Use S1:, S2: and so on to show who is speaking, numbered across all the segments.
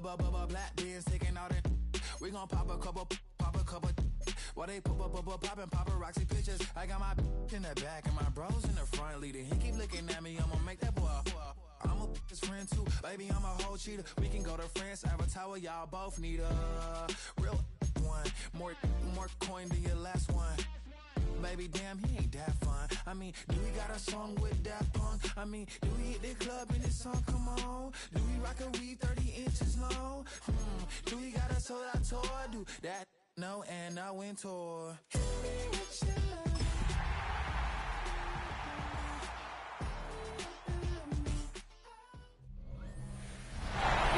S1: Black beans taking out it. We gon' pop a couple. While they poppin' paparazzi pictures. I got my in the back and my bros in the front leading. He keep looking at me, I'ma make that boy. I'm a his friend too, baby, I'm a whole cheater. We can go to France, Avatar, y'all both need a real one. More coin than your last one. Baby, damn, he ain't that fun. I mean, do we got a song with Daft Punk? I mean, do we hit the club in this song? Come on. Do we rock a weave 30 inches long? Do we got a sold out tour? Do that? No, and I went tour.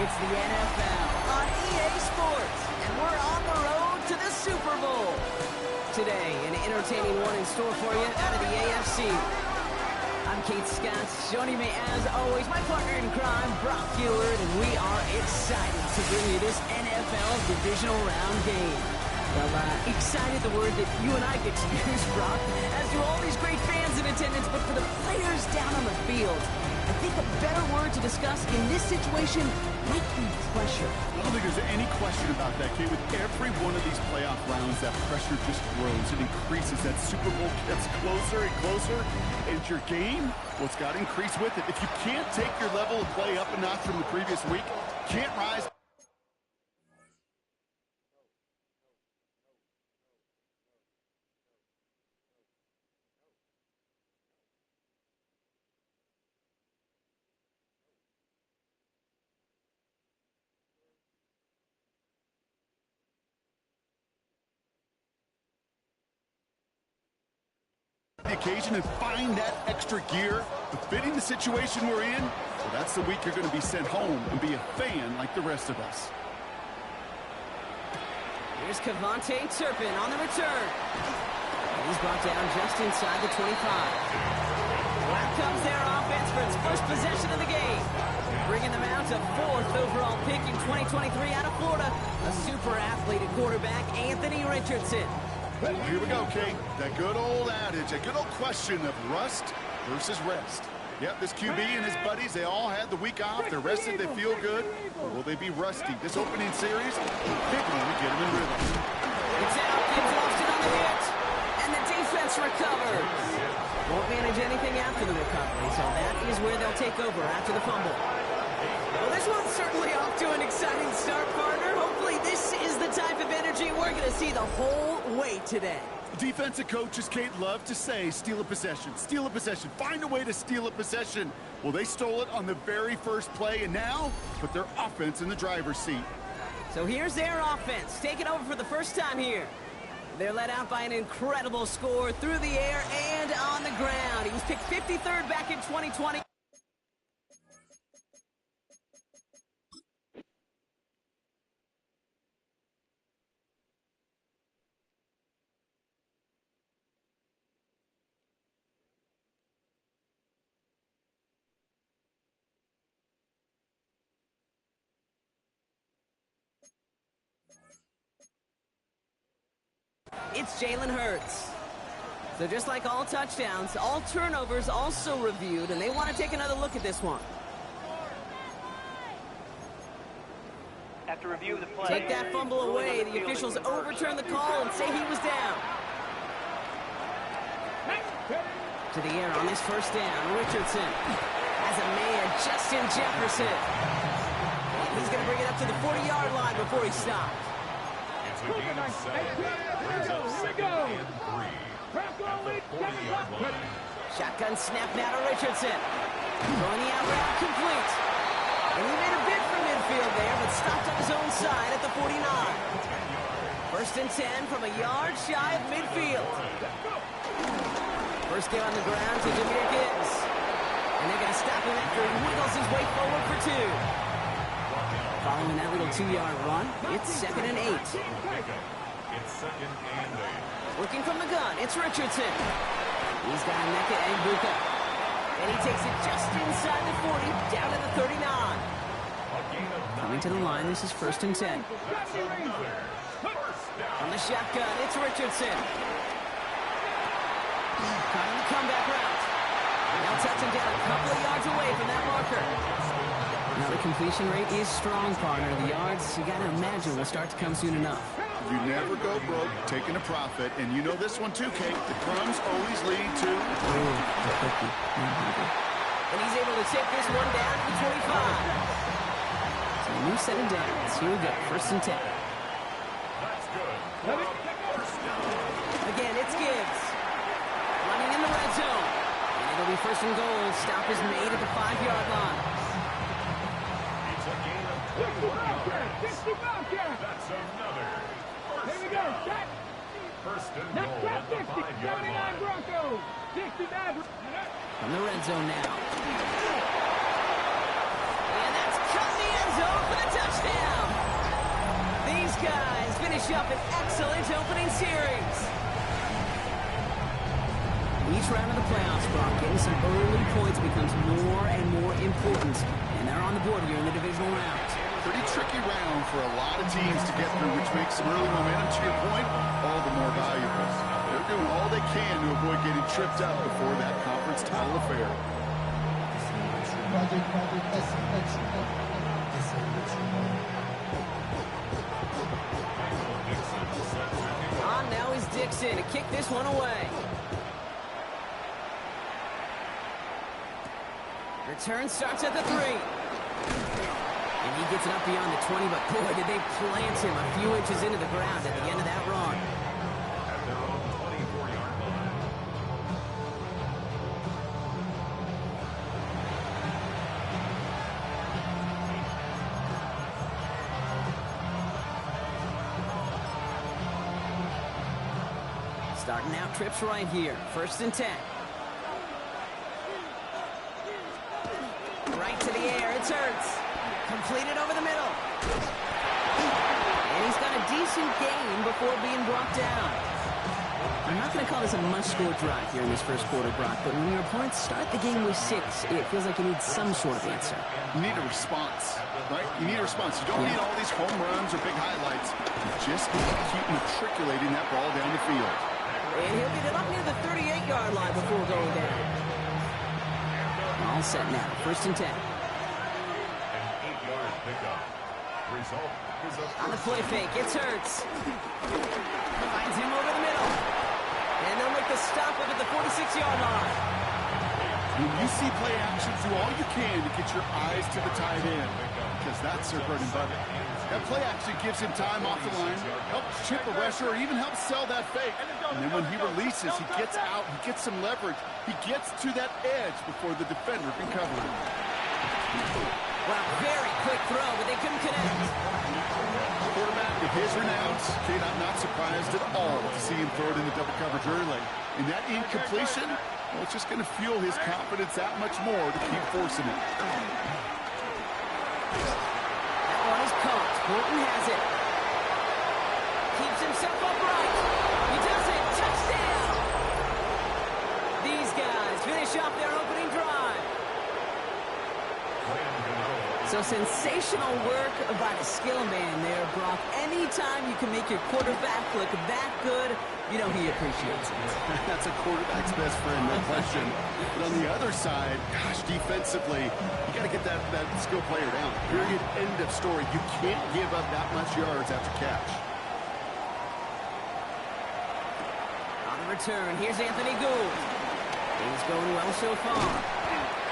S2: It's the NFL on EA Sports, and we're on the road to the Super Bowl. Today, an entertaining one in store for you out of the AFC. I'm Kate Scott. Joining me, as always, my partner in crime, Brock Heward, and we are excited to bring you this NFL Divisional Round game. Well, excited, the word that you and I get to use, Brock, as do all these great fans in attendance, but for the players down on the field, I think a better word to discuss in this situation might be pressure.
S3: I don't think there's any question about that, Kate. With every one of these playoff rounds, that pressure just grows. It increases. That Super Bowl gets closer and closer. And your game, well, it's got to increase with it. If you can't take your level of play up a notch from the previous week, can't rise. The occasion and find that extra gear befitting the situation we're in. Well, that's the week you're going to be sent home and be a fan like the rest of us.
S2: Here's Kevontae Turpin on the return. He's brought down just inside the 25. Out comes their offense for its first possession of the game. Bringing them out to 4th overall pick in 2023 out of Florida. A super athlete at quarterback, Anthony Richardson.
S3: Here we go, Kate. That good old adage, that good old question of rust versus rest. Yep, this QB and his buddies, they all had the week off. They're rested, they feel good. Or will they be rusty? This opening series, big one to get them in rhythm.
S2: It's out, gets lost on the hit, and the defense recovers. Won't manage anything after the recovery, so that is where they'll take over after the fumble. Well, this one's certainly off to an exciting start, partner. Hopefully this is the type of energy we're going to see the whole way today.
S3: Defensive coaches, Kate, love to say, steal a possession, find a way to steal a possession. Well, they stole it on the very first play, and now put their offense in the driver's seat.
S2: So here's their offense, taking over for the first time here. They're led out by an incredible score through the air and on the ground. He was picked 53rd back in 2020. It's Jalen Hurts. So just like all touchdowns, all turnovers also reviewed, and they want to take another look at this one.
S4: After review of the play,
S2: take that fumble away. The officials overturn the call and say he was down. To the air on this first down. Richardson has a man, Justin Jefferson. He's going to bring it up to the 40-yard line before he stops.
S5: It's a gain of 7. Brings up 2nd and 3 at the 40-yard line.
S2: Shotgun snap now to Richardson. Throwing the out route complete. And he made a bid for midfield there, but stopped on his own side at the 49. First and 10 from a yard shy of midfield. First down on the ground to Jahmyr Gibbs. And they're going to stop him after he wiggles his way forward for 2. Following that little 2-yard run, it's 2nd and 8.
S5: It's 2nd and 8.
S2: Working from the gun, it's Richardson. He's got Emeka Egbuka. And he takes it just inside the 40, down to the 39. Coming to the line, this is 1st and 10. On the shotgun, it's Richardson. Cutting the comeback route. Now touching down a couple of yards away from that marker. Now the completion rate is strong, partner. The yards, you got to imagine, will start to come soon enough.
S3: You never go broke taking a profit, and you know this one too, Kate. The crumbs always lead to...
S2: And he's able to take this one down to the 25. So a new set of downs. Here we go, 1st and 10.
S5: That's good.
S2: Again, it's Gibbs. Running in the red zone. And it'll be 1st and goal. Stop is made at the 5-yard line.
S5: It's a gain of 21 yards. That's another.
S6: Here we go. Set.
S5: 1st and goal at the 5-yard line.
S6: Broncos. 69.
S2: From the red zone now. And that's cut in the end zone for the touchdown. These guys finish up an excellent opening series. Each round of the playoffs, Brock, getting some early points becomes more and more important. And they're on the board here in the divisional round.
S3: Pretty tricky round for a lot of teams to get through, which makes some early momentum, to your point, all the more valuable. They're doing all they can to avoid getting tripped up before that conference title affair.
S2: On now is Dixon to kick this one away. Return starts at the 3. And he gets it up beyond the 20, but boy, did they plant him a few inches into the ground at the end of that run.
S5: At their own 24-yard line.
S2: Starting out trips right here. 1st and 10. Right to the air. It's Hurts. Completed over the middle. And he's got a decent gain before being brought down. I'm not going to call this a must-score drive here in this first quarter, Brock, but when your opponents start the game with 6, it feels like you need some sort of answer.
S3: You need a response, right? You need a response. You don't need all these home runs or big highlights. You just need to keep matriculating that ball down the field.
S2: And he'll get it up near the 38-yard line before going down. All set now. 1st and 10.
S5: Result is a
S2: On the play fake, it's Hurts. Finds him over the middle. And they'll make the stop up at the 46-yard line.
S3: When you see play action, do all you can to get your eyes to the tight end, because that's their bread and butter. That play action gives him time off the line, helps chip a rusher, or even helps sell that fake. And then when he releases, he gets out, he gets some leverage. He gets to that edge before the defender can cover him.
S2: Wow, very quick throw, but they couldn't connect.
S3: Quarterback of his renowns, Kate, I'm not surprised at all to see him throw it into double coverage early. And that incompletion, well, it's just going to fuel his confidence that much more to keep forcing it.
S2: That one is caught. Horton has it. Keeps himself upright. He does it. Touchdown! These guys finish off their opening drive. So sensational work by the skill man there, Brock. Anytime you can make your quarterback look that good, you know he appreciates it.
S3: That's a quarterback's best friend, no question. But on the other side, gosh, defensively, you got to get that skill player down. Period. End of story. You can't give up that much yards after catch.
S2: On the return, here's Anthony Gould. He's going well so far.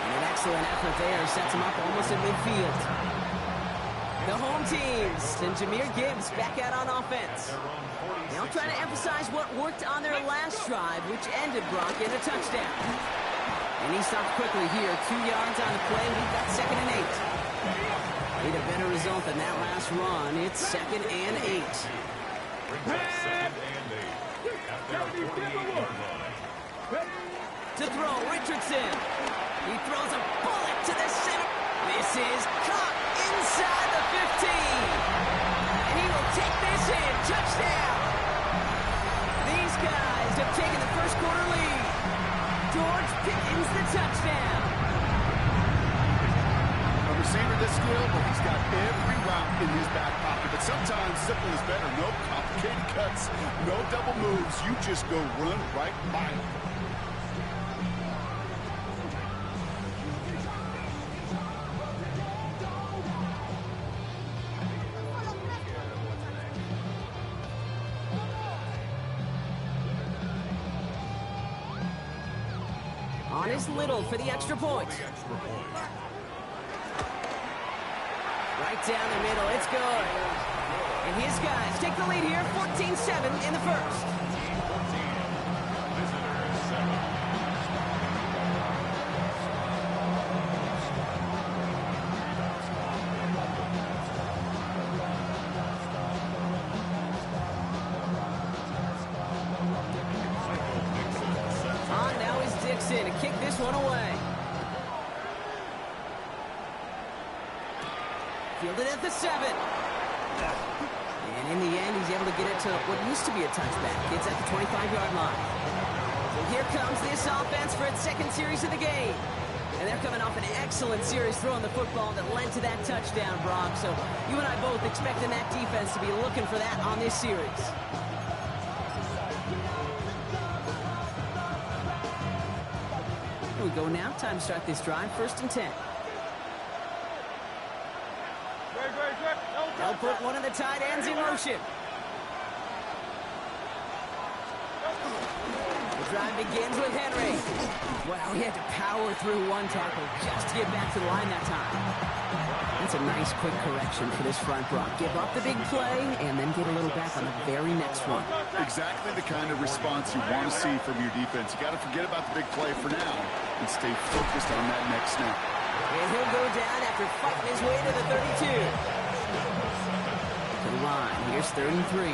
S2: And an excellent effort there sets him up almost at midfield. The home teams and Jahmyr Gibbs back out on offense. They'll try to emphasize what worked on their last drive, which ended Brock in a touchdown. And he stopped quickly here. 2 yards on the play. We've got 2nd and 8. Need a better result than that last run. It's 2nd and 8.
S5: brings up 2nd and 8 at their 48-yard line.
S2: To throw, Richardson. He throws a bullet to the center. This is caught inside the 15. And he will take this in. Touchdown. These guys have taken the first quarter lead. George Pickens the touchdown.
S3: A receiver this skilled, well, he's got every route in his back pocket. But sometimes simple is better. No complicated cuts, no double moves. You just go run right by him.
S2: On is Little for the extra point. Right down the middle, it's good. And his guys take the lead here, 14-7 in the first. On now is Dixon to kick this one away. Fielded at the 7. And in the end, he's able to get it to what used to be a touchback. It's at the 25-yard line. So here comes this offense for its second series of the game. And they're coming off an excellent series throwing the football that led to that touchdown, Brock. So you and I both expecting that defense to be looking for that on this series. Here we go now. Time to start this drive. 1st and 10. They'll put one of the tight ends in motion. The drive begins with Henry. Well, he had to power through one tackle just to get back to the line that time. That's a nice quick correction for this front, Brock. Give up the big play and then get a little back on the very next one.
S3: Exactly the kind of response you want to see from your defense. You got to forget about the big play for now and stay focused on that next snap.
S2: And he'll go down after fighting his way to the 32. To the line. Here's 3rd and 3.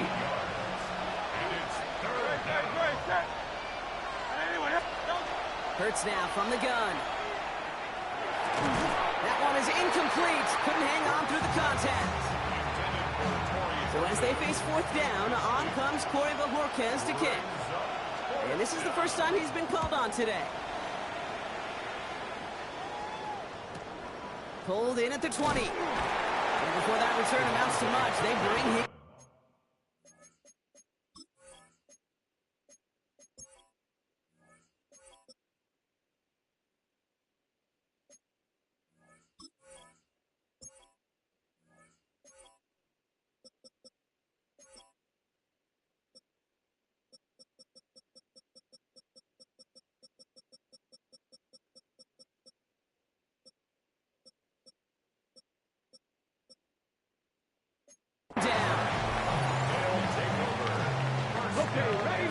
S2: Hurts now from the gun. That one is incomplete. Couldn't hang on through the contact. So as they face 4th down, on comes Corey Bajorquez to kick. And this is the first time he's been called on today. Pulled in at the 20. And before that return amounts to much, they bring him.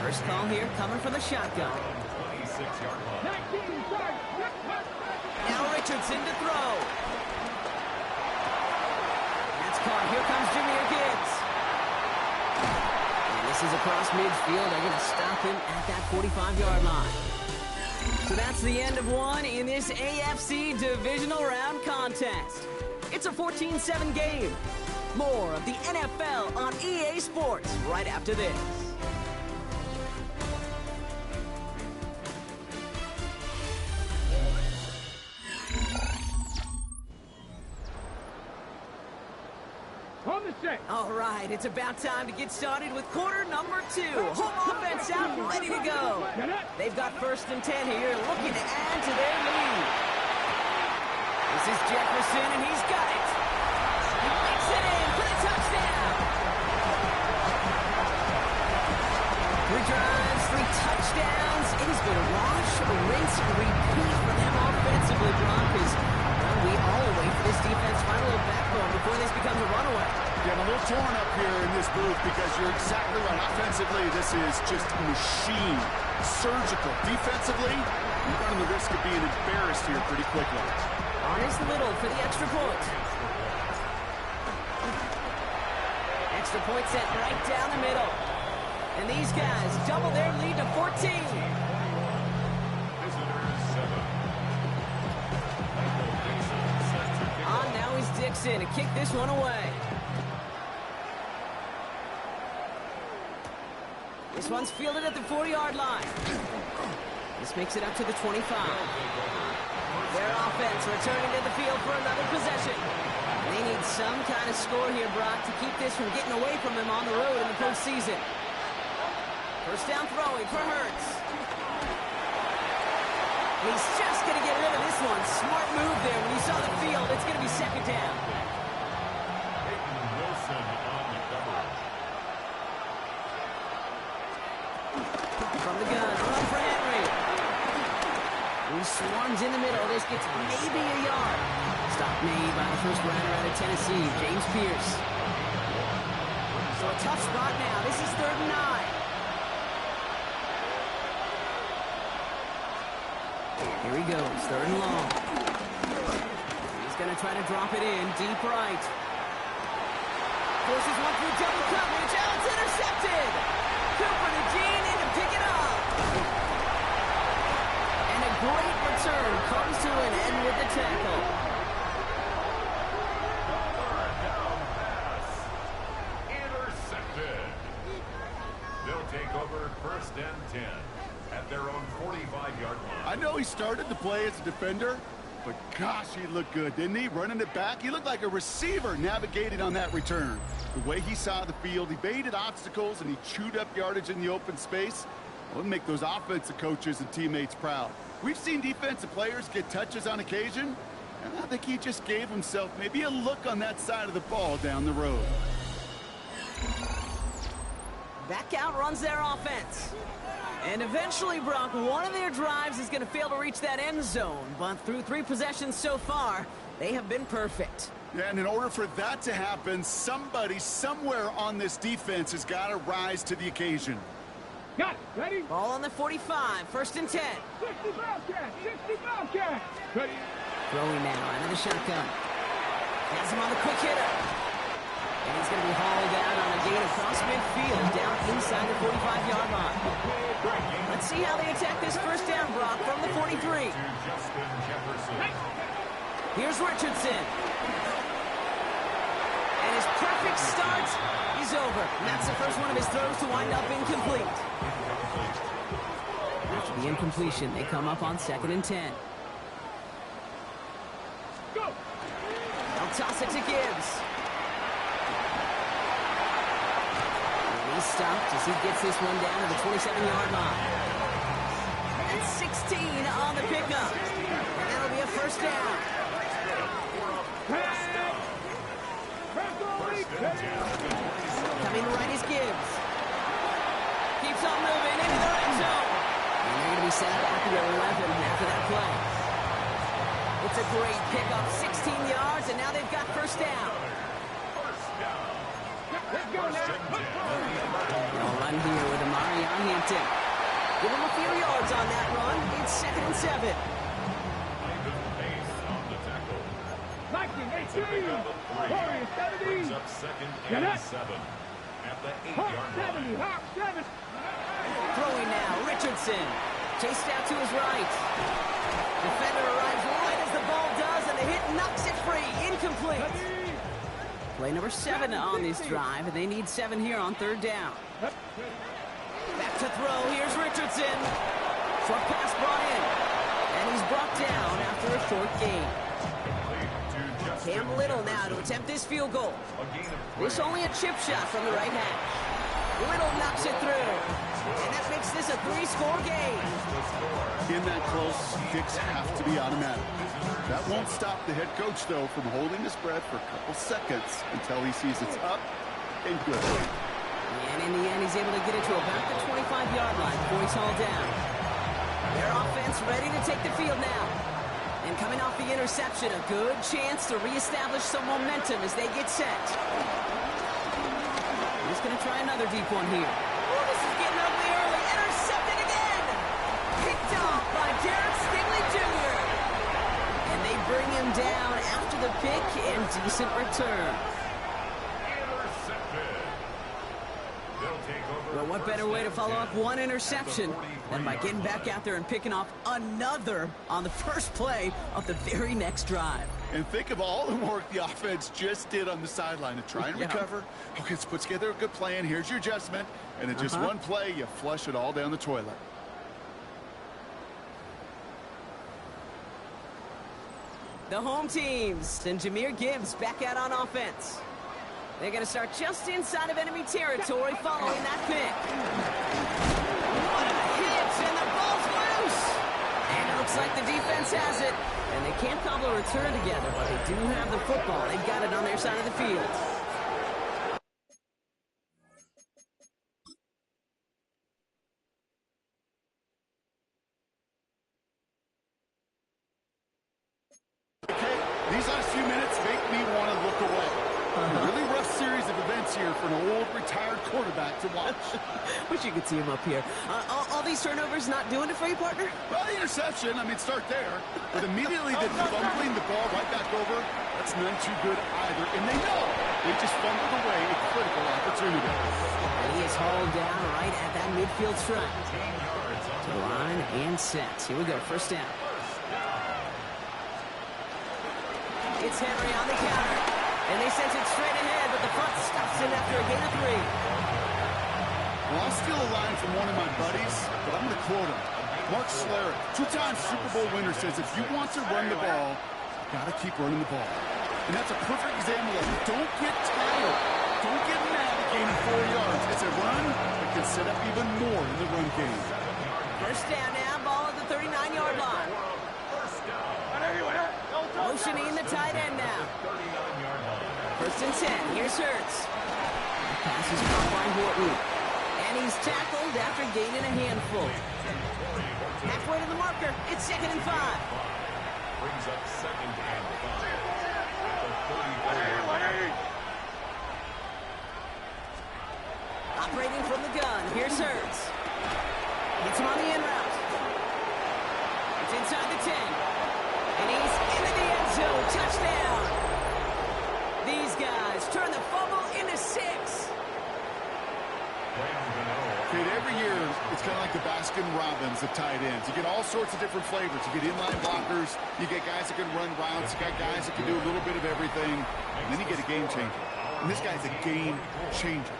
S2: First call here coming from the shotgun.
S5: 26-yard line.
S2: Now Richardson to throw. That's caught. Here comes Jahmyr Gibbs. And this is across midfield. They're going to stop him at that 45-yard line. So that's the end of one in this AFC Divisional Round contest. It's a 14-7 game. More of the NFL on EA Sports right after this. All right, it's about time to get started with quarter number 2. Home offense out, ready to go. They've got 1st and 10 here, looking to add to their lead. This is Jefferson, and he's got it. He makes it in for the touchdown. 3 drives, 3 touchdowns. It has been a wash, rinse, repeat for them offensively, Broncos. Well, we all wait for this defense to find a little backbone before this becomes a runaway.
S3: Yeah, I'm a little torn up here in this booth because you're exactly right. Offensively, this is just machine, surgical. Defensively, you're running the risk of being embarrassed here pretty quickly.
S2: On is Little for the extra point. Extra point set right down the middle. And these guys double their lead to 14. On now is Dixon to kick this one away. This one's fielded at the 40-yard line. This makes it up to the 25. Their offense returning to the field for another possession. They need some kind of score here, Brock, to keep this from getting away from them on the road in the postseason. First down throwing for Hurts. He's just going to get rid of this one. Smart move there. When you saw the field, it's going to be 2nd down.
S5: Wilson on the coverage.
S2: From the gun, run for Henry. He swarms in the middle. This gets maybe a yard. Stop made by the first rounder out of Tennessee, James Pierce. So a tough spot now. This is 3rd and 9. Here he goes, 3rd and long. He's going to try to drop it in, deep right. Forces one through double coverage. Oh, it's intercepted. Cooper to Jean in to pick it up. And a great return comes to an end with the tackle.
S5: Intercepted. They'll take over 1st and 10 at their own 45-yard line.
S3: I know he started the play as a defender, but gosh, he looked good, didn't he? Running it back, he looked like a receiver navigating on that return. The way he saw the field, he baited obstacles, and he chewed up yardage in the open space. Well, it'll make those offensive coaches and teammates proud. We've seen defensive players get touches on occasion, and I think he just gave himself maybe a look on that side of the ball down the road.
S2: Back out runs their offense. And eventually, Brock, one of their drives is going to fail to reach that end zone. But through 3 possessions so far, they have been perfect.
S3: Yeah, and in order for that to happen, somebody somewhere on this defense has got to rise to the occasion.
S6: Got it. Ready?
S2: Ball on the 45, 1st and 10.
S6: 60 Bobcat. 60 Bobcat. Ready?
S2: Throwing now out of the shotgun. Has him on the quick hitter. And he's going to be hauled out on a gain across midfield down inside the 45-yard line. Let's see how they attack this 1st down, Brock, from the 43. Here's Richardson. And his perfect start is over. And that's the first one of his throws to wind up incomplete. After the incompletion, they come up on 2nd and 10.
S6: Go.
S2: They'll toss it to Gibbs. He's stopped as he gets this one down to the 27-yard line. And 16 on the pickup. And that'll be a 1st down. Coming right is Gibbs. Keeps on moving into the red zone. And they're going to be set back to 11 after that play. It's a great pickup, 16 yards, and now they've got 1st down.
S6: Let's go now.
S2: They'll run here with Amari on Hampton. Give him a few yards on that run. It's 2nd and 7.
S5: Ivan Pace on the tackle.
S6: 19, 18. Warriors 70.
S5: Brings up 2nd and 7 at the 8-yard
S6: Hawk
S5: line.
S6: 70. Hawk 7.
S2: Throwing now, Richardson. Chased out to his right. Defender arrives right as the ball does, and the hit knocks it free. Incomplete. Play number 7 on this drive, and they need 7 here on 3rd down. Back to throw. Here's Richardson. Short pass brought in. And he's brought down after a short gain. Cam Little now to attempt this field goal. This only a chip shot from the right hash. Little knocks it through. And that makes this a 3-score game.
S3: In that close, kicks have to be automatic. That won't stop the head coach, though, from holding his breath for a couple seconds until he sees it's up and good.
S2: And in the end, he's able to get it to about the 25-yard line before he's hauled down. Their offense ready to take the field now. And coming off the interception, a good chance to reestablish some momentum as they get set. He's going to try another deep one here. Oh, this is getting ugly early. Intercepted again. Picked off by Derek Stingley Jr. And they bring him down after the pick and decent return. Well, what better way to follow up one interception than by getting back out there and picking off another on the first play of the very next drive.
S3: And think of all the work the offense just did on the sideline to try and recover. Okay, let's put together a good plan. Here's your adjustment. And in just one play, you flush it all down the toilet.
S2: The home teams and Jahmyr Gibbs back out on offense. They're going to start just inside of enemy territory following that pick. What a hit, and the ball's loose. And it looks like the defense has it. And they can't cobble a return together, but they do have the football. They've got it on their side of the field.
S3: minutes make me want to look away. A really rough series of events here for an old retired quarterback to watch.
S2: Wish you could see him up here. All these turnovers not doing it for you, partner?
S3: Well, the interception, I mean, start there. But immediately then fumbling the ball right back over, that's none too good either. And they know they just fumbled away a critical opportunity.
S2: And he is hauled down right at that midfield stripe. To the line and set. Here we go, first down. It's Henry on the counter. And they send it straight ahead, but the front stops him after a gain of 3.
S3: Well, I'll steal a line from one of my buddies, but I'm going to quote him. Mark Schlereth, two-time Super Bowl winner, says if you want to run the ball, you got to keep running the ball. And that's a perfect example of it. Don't get tired. Don't get mad at gaining 4 yards. It's a run that can set up even more in the run game.
S2: First down now, ball at the 39-yard line. Motioning the tight end now. First and 10, here's Hurts. The pass is caught by Horton. And he's tackled after gaining a handful. Halfway to the marker, it's 2nd and 5.
S5: Brings up 2nd and 5. At the 34-yard line.
S2: Operating from the gun, here's Hurts. Gets him on the in route. It's inside the 10. And he's into the end zone. Touchdown. These guys turn the fumble into 6.
S3: Kate, every year, it's kind of like the Baskin-Robbins of tight ends. You get all sorts of different flavors. You get inline blockers. You get guys that can run routes. You got guys that can do a little bit of everything. And then you get a game changer. And this guy's a game changer.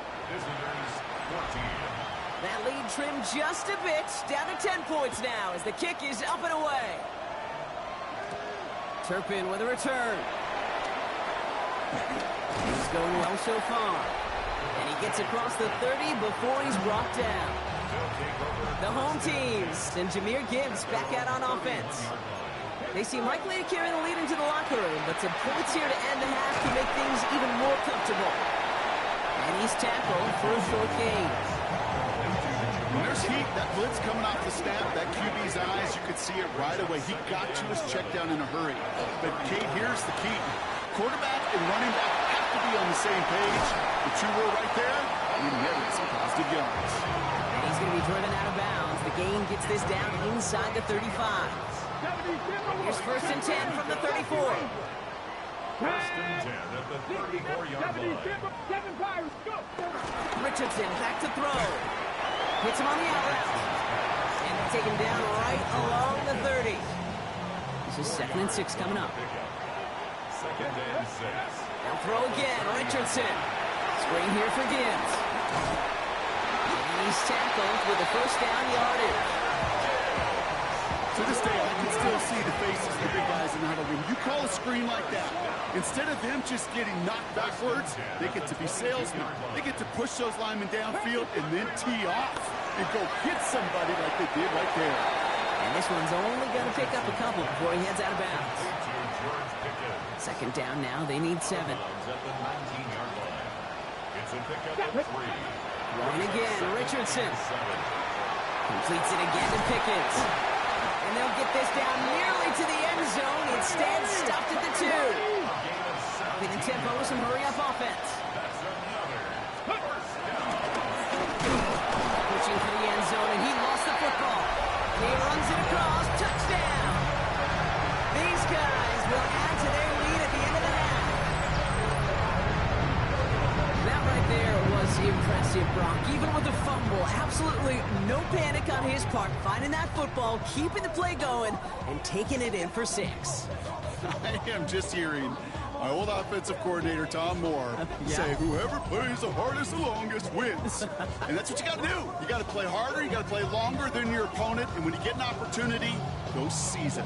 S2: That lead trimmed just a bit. Down to 10 points now as the kick is up and away. Turpin with a return. He's going well so far. And he gets across the 30 before he's brought down. The home teams and Jahmyr Gibbs back out on offense. They seem likely to carry the lead into the locker room, but some points here to end the half to make things even more comfortable. And he's tackled for a short gain.
S3: When there's heat, that blitz coming off the snap, that QB's eyes, you could see it right away. He got to his check down in a hurry. But, Kate, here's the key. Quarterback and running back have to be on the same page. The two were right there, and you never get some positive yards.
S2: And he's going to be driven out of bounds. The gain gets this down inside the 35. Here's first and 10 from the 34.
S5: First and 10 at the 34-yard line.
S2: Richardson back to throw. Hits him on the out route. And they take him down right along the 30. This is 2nd and 6 coming up.
S5: 2nd and 6.
S2: They'll throw again. Richardson. Screen here for Gibbs. And he's tackled with a first down yardage.
S3: To this day, I can still see the faces of the big guys in the huddle room. You call a screen like that, instead of them just getting knocked backwards, they get to be salesmen. They get to push those linemen downfield and then tee off and go hit somebody like they did right there.
S2: And this one's only going to pick up a couple before he heads out of bounds. Second down now. They need 7.
S5: At the 19-yard line. It's a pickup of 3.
S2: Going again. Richardson. Completes it again to Pickens. And they'll get this down nearly to the end zone. Instead, stopped at the 2. Getting tempo with some hurry-up offense. Pushing for the end zone, and he lost the football. He runs it across. Touchdown! These guys will add to their lead at the end of the half. That right there was impressive, Brock. Even with the fumble, absolutely no panic on his part. Finding that football, keeping the play going, and taking it in for 6.
S3: I am just hearing my old offensive coordinator, Tom Moore, say, whoever plays the hardest the longest wins. And that's what you got to do. You got to play harder. You got to play longer than your opponent. And when you get an opportunity, go seize it.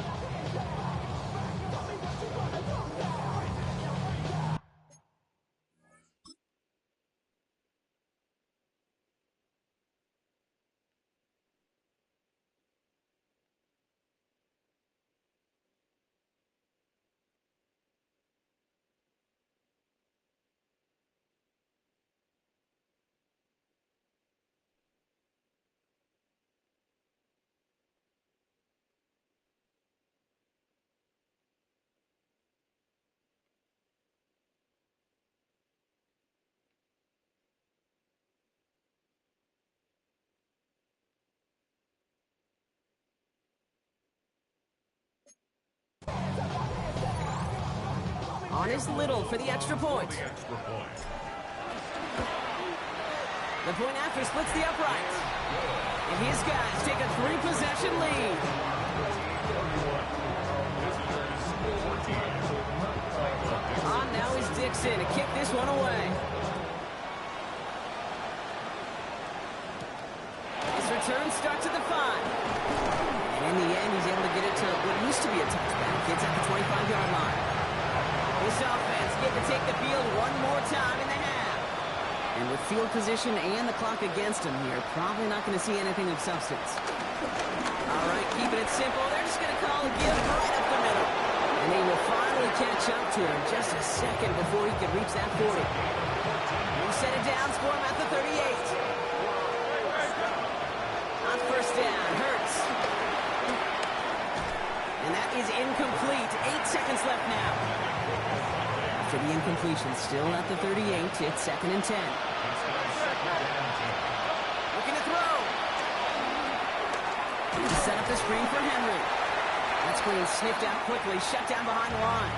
S2: on is Little for the extra point. The point after splits the uprights. And his guys take a 3-possession lead. On now is Dixon to kick this one away. His return starts at the 5. And in the end, he's able to get it to what used to be a touchback. Gets at the 25-yard line. This offense getting to take the field one more time in the half. And with field position and the clock against him here, probably not going to see anything of substance. All right, keeping it simple. They're just going to call a give right up the middle. And they will finally catch up to him just a second before he can reach that 40. New set of downs for him at the 38. On first down, Hurts. And that is incomplete. 8 seconds left now. After the incompletion, still at the 38. It's 2nd and 10. Looking to throw. Set up the screen for Henry. That screen sniffed out quickly, shut down behind the line.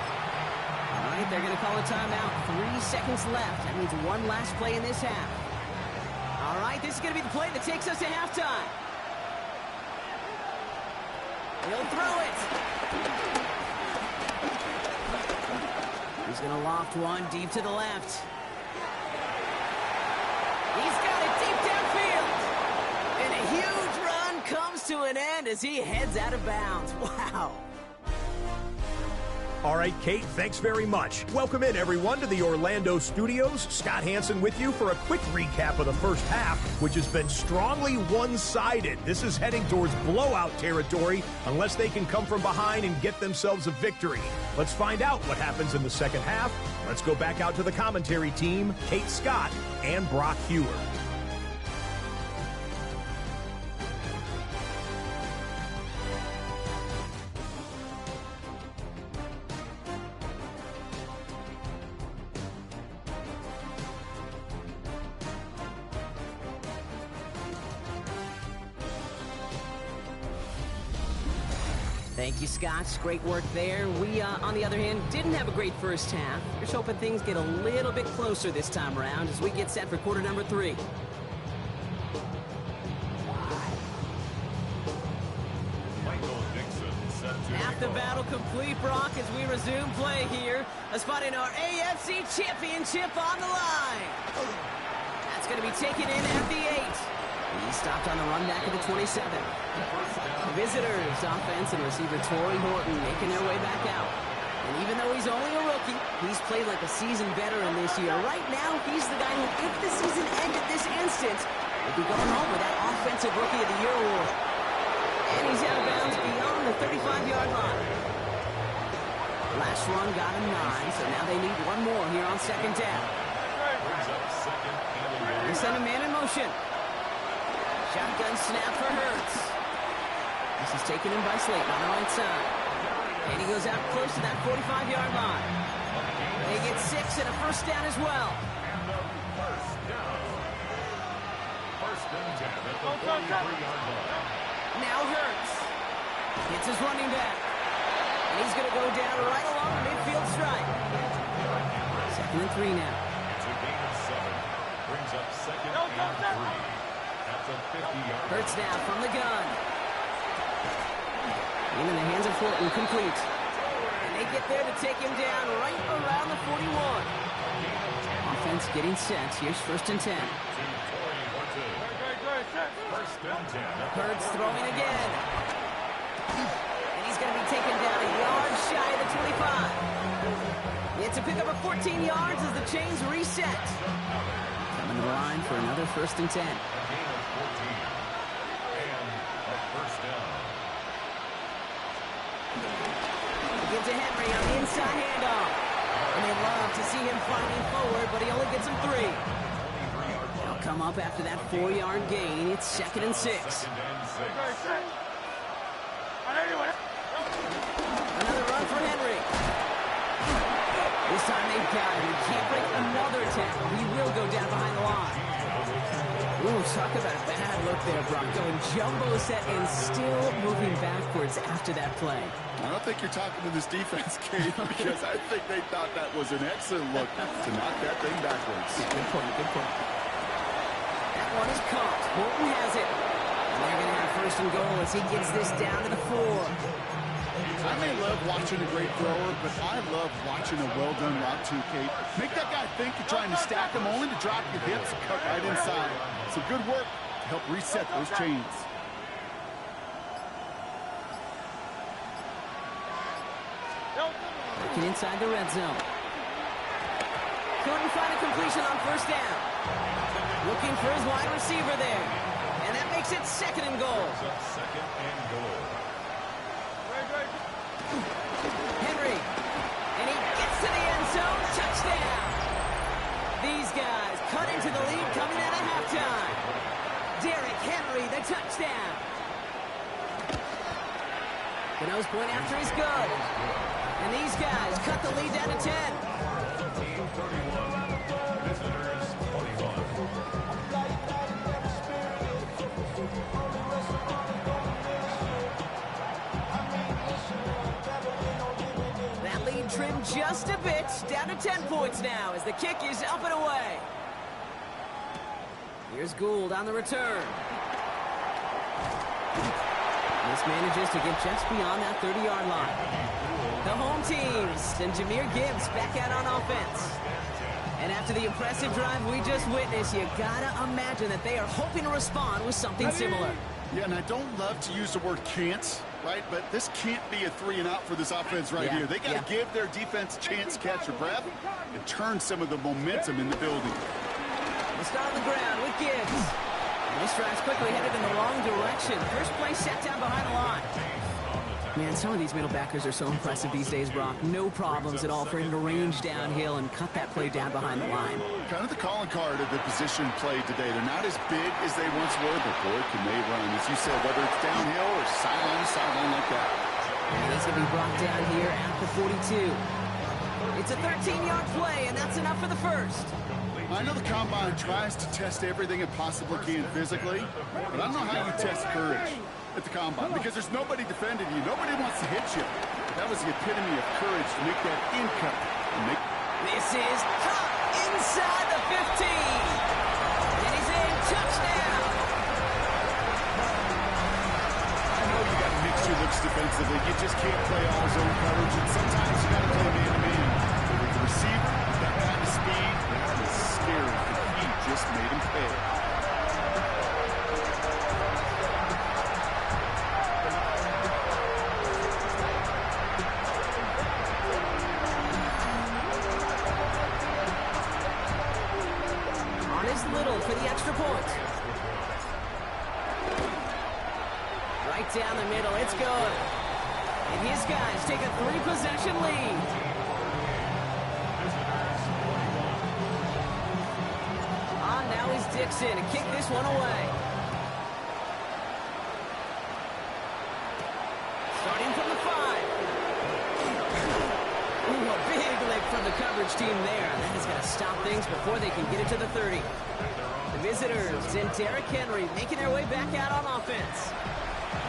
S2: All right, they're going to call a timeout. 3 seconds left. That means one last play in this half. All right, this is going to be the play that takes us to halftime. He'll throw it. He's going to loft one deep to the left. He's got it deep downfield. And a huge run comes to an end as he heads out of bounds. Wow.
S7: All right, Kate, thanks very much. Welcome in, everyone, to the Orlando studios. Scott Hansen with you for a quick recap of the first half, which has been strongly one-sided. This is heading towards blowout territory unless they can come from behind and get themselves a victory. Let's find out what happens in the second half. Let's go back out to the commentary team, Kate Scott and Brock Hewer.
S2: Thank you, Scott. Great work there. We, on the other hand, didn't have a great first half. Just hoping things get a little bit closer this time around as we get set for quarter number 3. Half the battle complete, Brock, as we resume play here. A spot in our AFC Championship on the line. That's going to be taken in at the 8. He stopped on the run back at the 27. Visitors, offense and receiver Torrey Horton making their way back out. And even though he's only a rookie, he's played like a seasoned veteran this year. Right now, he's the guy who, if the season ended this instant, would be going home with that Offensive Rookie of the Year award. And he's out of bounds beyond the 35-yard line. Last run got him 9, so now they need one more here on second down. They send a man in motion. Shotgun snap for Hurts. This is taken in by Slayton on the right side. And he goes out close to that 45-yard line. They get 6 and a first down as well.
S5: First and 10 at the 43-yard line.
S2: Now Hurts. Hits his running back. And he's going to go down right along the midfield stripe. 2nd and 3 now.
S5: It's a gain of 7. Brings up 2nd and 3. That's a 50-yard.
S2: Hurts now from the gun. In the hands of Horton, complete. And they get there to take him down right around the 41. Offense getting set. Here's 1st and 10.
S5: First and 10.
S2: Hurts throwing again. And he's going to be taken down a yard shy of the 25. It's a pickup of 14 yards as the chains reset. Coming to the line for another 1st and 10. Give to Henry on the inside handoff. And they love to see him fighting forward, but he only gets him 3. They'll come up after that 4-yard gain. It's 2nd and 6. Another run for Henry. This time they've got him. He can't break another tackle. He will go down behind the line. Ooh, talk about a bad look there, Brock. Going jumbo set and still moving backwards after that play.
S3: I don't think you're talking to this defense, Kate, because I think they thought that was an excellent look to knock that thing backwards.
S2: Good point, good point. That one is caught. Bolton has it. And they're going to have first and goal as he gets this down to the 4.
S3: I may love watching a great thrower, but I love watching a well-done route too, Kate. Make that guy think you're trying to stack him, only to drop your hips, cut right inside. Some good work to help reset those chains.
S2: Working inside the red zone. Couldn't find a completion on first down. Looking for his wide receiver there. And that makes it second and goal.
S5: Second and goal.
S2: Henry. And he gets to the end zone. Touchdown. These guys cut into the lead coming out of halftime. Derrick Henry, the touchdown. The nose point after is good. And these guys cut the lead down to 10.
S5: Team 31, visitors 21.
S2: That lead trimmed just a bit, down to 10 points now as the kick is up and away. Here's Gould on the return. This manages to get just beyond that 30-yard line. The home teams and Jahmyr Gibbs back out on offense. And after the impressive drive we just witnessed, you gotta imagine that they are hoping to respond with something similar.
S3: Yeah, and I don't love to use the word can't, right? But this can't be a 3-and-out for this offense right here. They got to give their defense a chance to catch their breath and turn some of the momentum in the building.
S2: We'll start on the ground with Gibbs. This drive's quickly headed in the wrong direction. First play set down behind the line. Man, some of these middle backers are so impressive these days, Brock. No problems at all for him to range downhill and cut that play down behind the line.
S3: Kind of the calling card of the position played today. They're not as big as they once were, but boy, can they run. As you said, whether it's downhill or sideline to sideline like that.
S2: And he's going to be brought down here at the 42. It's a 13-yard play, and that's enough for the first.
S3: I know the Combine tries to test everything it possibly can physically, but I don't know how you test courage at the Combine, because there's nobody defending you. Nobody wants to hit you. That was the epitome of courage to make that in cut.
S2: This is caught inside the 15. And he's in. Touchdown.
S3: I know you got to mix your looks defensively. You just can't play all zone coverage, and sometimes you got to play man-to-man. But with the receiver, that kind of speed, that is scary. He just made him pay.
S2: Little for the extra point. Right down the middle, it's good. And his guys take a 3-possession lead. Now is Dixon to kick this one away. Starting from the 5. Ooh, a big lick from the coverage team there. That is going to stop things before they can get it to the 30. The visitors and Derrick Henry making their way back out on offense.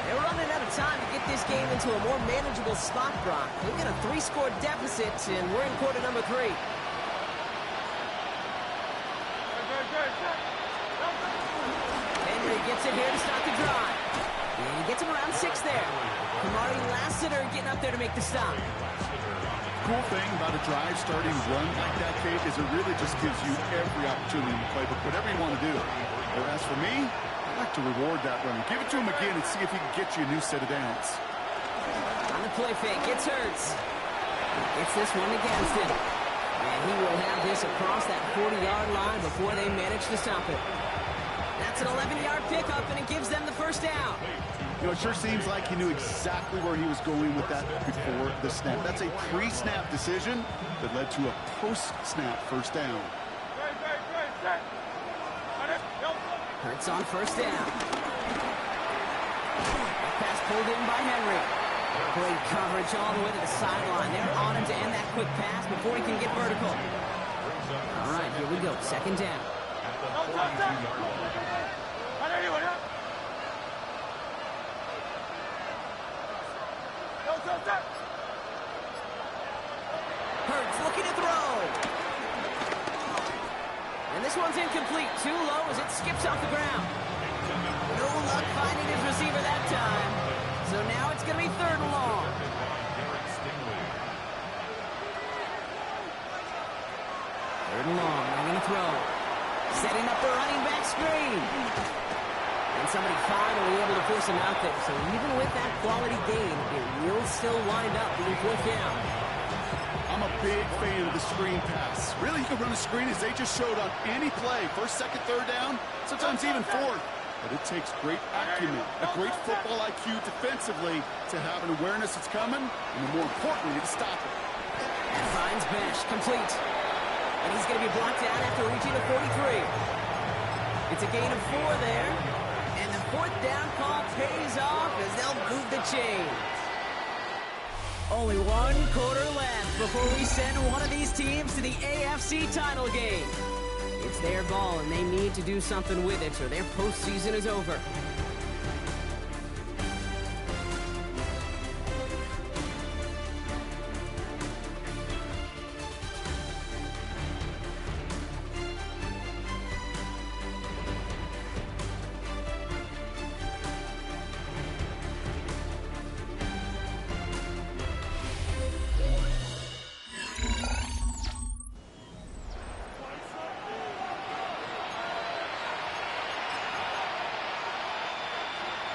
S2: They're running out of time to get this game into a more manageable spot, Brock. They've got a 3-score deficit, and we're in quarter number 3. Henry gets it here to start the drive. And he gets him around 6 there. Kamari Lassiter getting up there to make the stop.
S3: Cool thing about a drive starting run like that, Kate, is it really just gives you every opportunity to play, but whatever you want to do. Or as for me, I like to reward that run. Give it to him again and see if he can get you a new set of downs.
S2: On the play fake, gets Hurts. Gets this one against him. And he will have this across that 40-yard line before they manage to stop it. That's an 11-yard pickup, and it gives them the first down.
S3: You know, it sure seems like he knew exactly where he was going with that before the snap. That's a pre-snap decision that led to a post-snap first down.
S2: Hurts on first down. Pass pulled in by Henry. Great coverage all the way to the sideline. They're on him to end that quick pass before he can get vertical. All right, here we go. Second down. Hurts looking to throw. And this one's incomplete. Too low as it skips off the ground. No luck finding his receiver that time. So now it's going to be 3rd and long. Third and long. They're going to throw. Setting up the running back screen. And somebody finally able to force him out there. So even with that quality gain, it will still wind up being 4th down.
S3: I'm a big fan of the screen pass. Really, you can run a screen as they just showed on any play. 1st, 2nd, 3rd down, sometimes even 4th. But it takes great acumen, a great football IQ defensively to have an awareness it's coming, and more importantly, to stop it.
S2: And finds Besh, complete. And he's going to be blocked out after reaching the 43. It's a gain of 4 there. And the 4th down call pays off as they'll move the chains. Only 1 quarter left before we send one of these teams to the AFC title game. It's their ball, and they need to do something with it, or their postseason is over.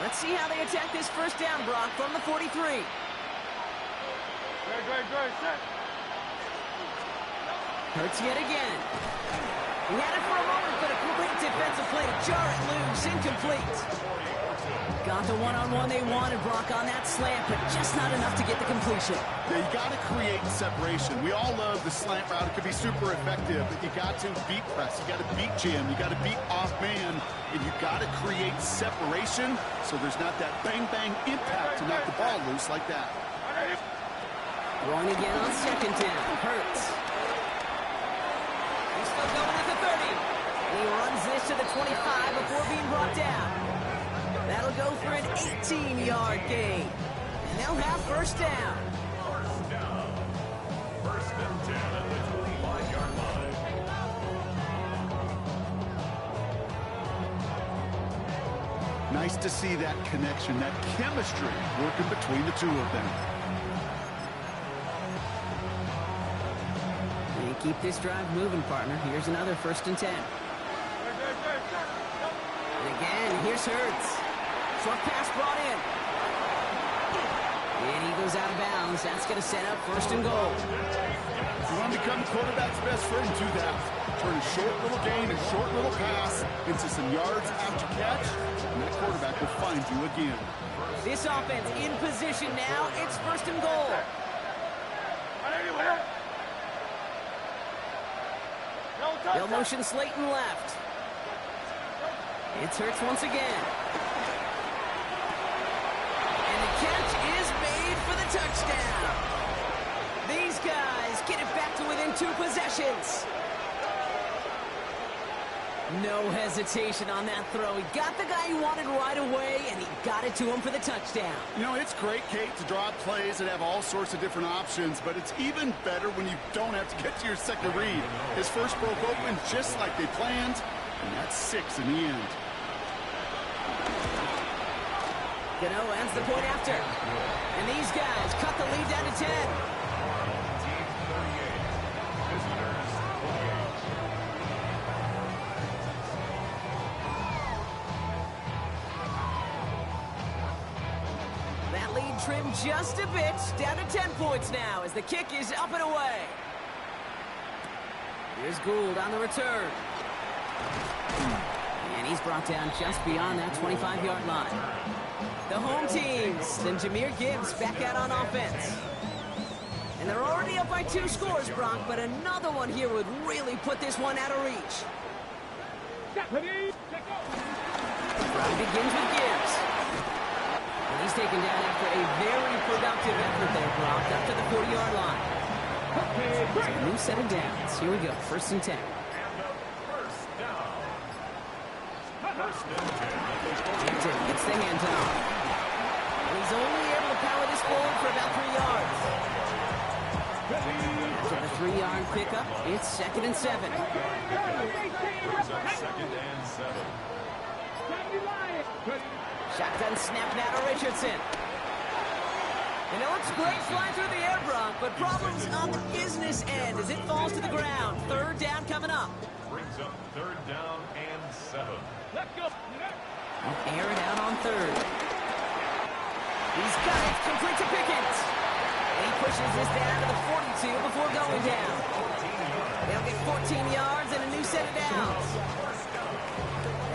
S2: Let's see how they attack this 1st down, Brock, from the 43.
S6: Great, set.
S2: Hurts yet again. He had it for a moment, but a great defensive play to jar it loose. Incomplete. Got the one-on-one they wanted, Brock, on that slant, but just not enough to get the completion.
S3: Yeah, you got to create separation. We all love the slant route. It could be super effective, but you got to beat press. You got to beat jam. You got to beat off man, and you got to create separation so there's not that bang-bang impact to knock the ball loose like that.
S2: Throwing again on 2nd down. Hurts. He's still going at the 30. And he runs this to the 25 before being brought down. That'll go for an 18-yard gain. And they'll have 1st down.
S5: First down. 1st and 10 at the 25-yard line.
S3: Nice to see that connection, that chemistry working between the two of them.
S2: They keep this drive moving, partner. Here's another 1st and 10. And again, here's Hurts. Short pass brought in. And he goes out of bounds. That's going to set up 1st and goal.
S3: You want to become the quarterback's best friend, do that. Turn a short little gain, a short little pass into some yards after catch, and that quarterback will find you again.
S2: This offense in position now. It's 1st and goal. They'll motion Slayton left. It's Hurts once again. And the catch is made for the touchdown. These guys get it back to within 2 possessions. No hesitation on that throw. He got the guy he wanted right away, and he got it to him for the touchdown.
S3: You know, it's great, Kate, to draw plays that have all sorts of different options, but it's even better when you don't have to get to your second read. His first broke open just like they planned, and that's 6 in the end.
S2: Gano ends the point after. And these guys cut the lead down to 10. That lead trimmed just a bit, down to 10 points now as the kick is up and away. Here's Gould on the return. And he's brought down just beyond that 25-yard line. The home teams, then Jahmyr Gibbs back out on offense. And they're already up by 2 scores, Brock, but another one here would really put this one out of reach. Drive begins with Gibbs. And he's taken down after a very productive effort there, Brock, up to the 40-yard line. So a new set of downs. Here we go, 1st and 10. Hampton gets the handoff. And he's only able to power this forward for about 3 yards. After the 3-yard pickup, it's 2nd and 7.
S5: Brings up 2nd and 7.
S2: Shotgun snap now to Richardson. And it looks great flying through the air, Brock, but problems on the business end as it falls to the ground. 3rd down coming up.
S5: Brings up 3rd down and 7.
S6: Let's go.
S2: They'll air it out on 3rd. He's got it, complete to Pickens. And he pushes this down to the 42 before going down. They'll get 14 yards and a new set of downs.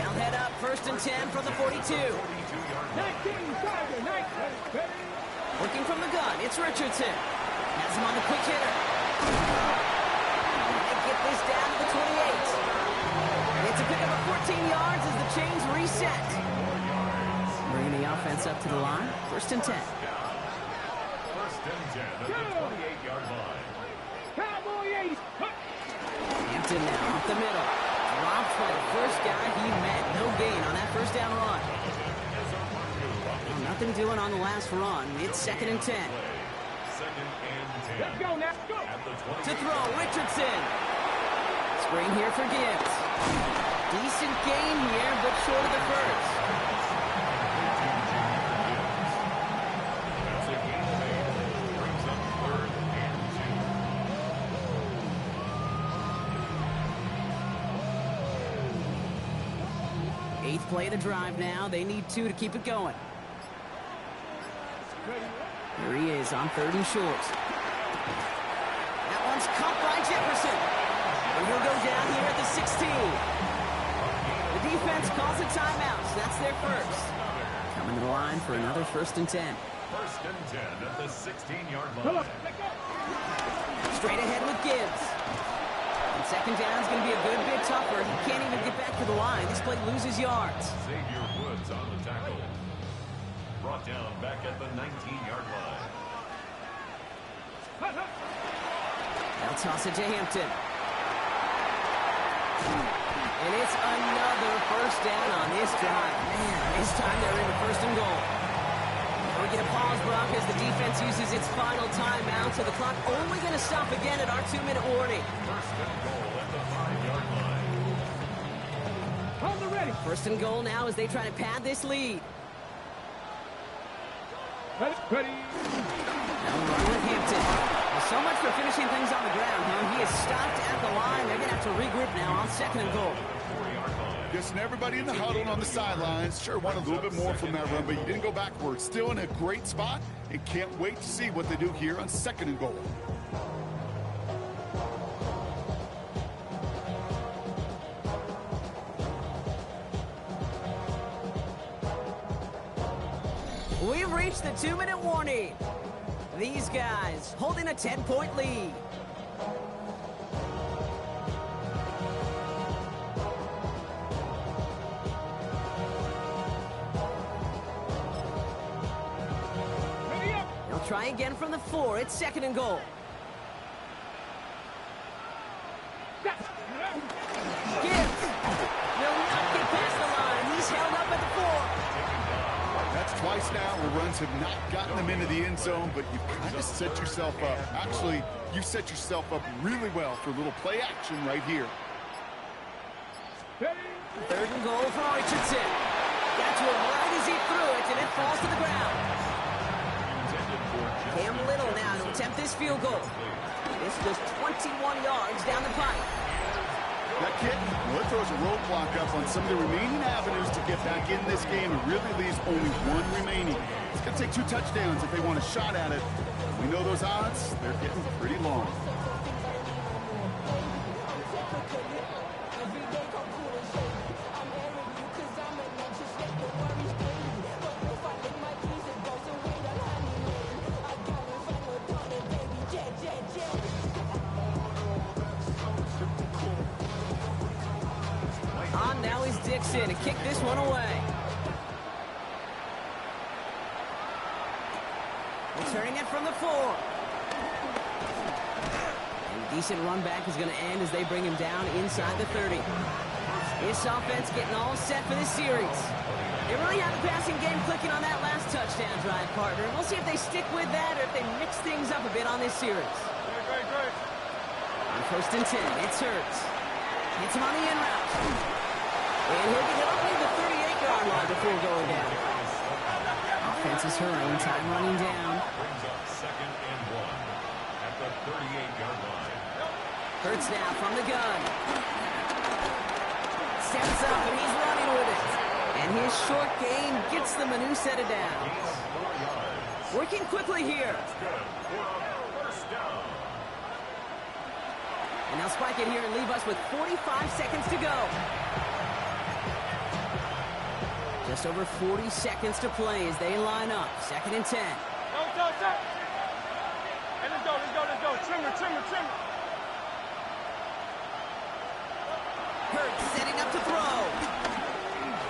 S2: They'll head up 1st and 10 from the 42.
S6: 19, Tiger, 19.
S2: Working from the gun, it's Richardson. Has him on the quick hitter. They get this down to the 28. And it's a pickup of 14 yards as the chains reset. Bringing the offense up to the line. 1st and 10.
S5: 1st and 10 at the 28-yard line.
S6: Cowboy 80.
S2: Hampton now off the middle. Dropped by the first guy he met. No gain on that 1st down run. Nothing doing on the last run. It's 2nd and 10.
S5: 2nd and 10.
S6: Let's go now. Go.
S5: At the 20.
S2: To throw, Richardson. Screen here for Gibbs. Decent gain here, but short of the first.
S5: That's a gain made. Brings up 3rd and 2.
S2: 8th play of the drive now. They need 2 to keep it going. Here he is on 3rd and short. That one's caught by Jefferson. And he'll go down here at the 16. The defense calls a timeout. So that's their first. Coming to the line for another 1st and 10.
S5: 1st and 10 at the 16-yard line.
S2: Straight ahead with Gibbs. And 2nd down is going to be a good bit tougher. He can't even get back to the line. This play loses yards.
S5: Xavier Woods on the tackle. Brought down back at the 19-yard line.
S2: They'll toss it to Hampton. And it's another 1st down on this drive. Man, this time they're in the 1st and goal. We get a pause, Brock, as the defense uses its final timeout, so the clock only going to stop again at our 2-minute warning.
S5: 1st and goal at the 5-yard line.
S6: Hold the ready.
S2: 1st and goal now as they try to pad this lead.
S6: Ready.
S2: Now run with Hampton. Well, so much for finishing things on the ground, huh? He is stopped at the line. They're going to have to regroup now on 2nd and goal.
S3: Just everybody in the huddle and on the sidelines. Sure, want a little bit more from that run, but you didn't go backwards. Still in a great spot, and can't wait to see what they do here on 2nd and goal.
S2: We've reached the 2-minute warning. These guys holding a 10-point lead.
S6: Ready up.
S2: They'll try again from the 4. It's 2nd and goal. Gibbs will not get past the line. He's held up at the 4.
S3: That's twice now where runs have not gotten them into the end zone, but you've kind of set yourself up. Actually, you set yourself up really well for a little play action right here.
S2: 3rd and goal for Richardson. Got to him right as he threw it, and it falls to the ground. Cam Little now to attempt this field goal. This just 21 yards down the pipe.
S3: That kid, well, it throws a roadblock up on some of the remaining avenues to get back in this game. It really leaves only one remaining. It's going to take 2 touchdowns if they want a shot at it. We know those odds, they're getting pretty long.
S2: On now is Dixon to kick this one away. Returning it from the 4. And a decent run back is going to end as they bring him down inside the 30. This offense getting all set for this series. They really have the passing game clicking on that last touchdown drive, partner. We'll see if they stick with that or if they mix things up a bit on this series.
S6: Great.
S2: On 1st and 10, it's Hurts. Hits him on the in route. And he'll get up near the 38-yard line before going down. Offense is her own time running down.
S5: Brings up 2nd and 1 at the 38-yard line.
S2: Hurts now from the gun. Steps up and he's running with it. And his short game gets them a new set of downs. Working quickly here. And they'll spike it here and leave us with 45 seconds to go. Just over 40 seconds to play as they line up. 2nd and 10.
S6: Hey, let's go. Trimmer.
S2: Hurts setting up to throw.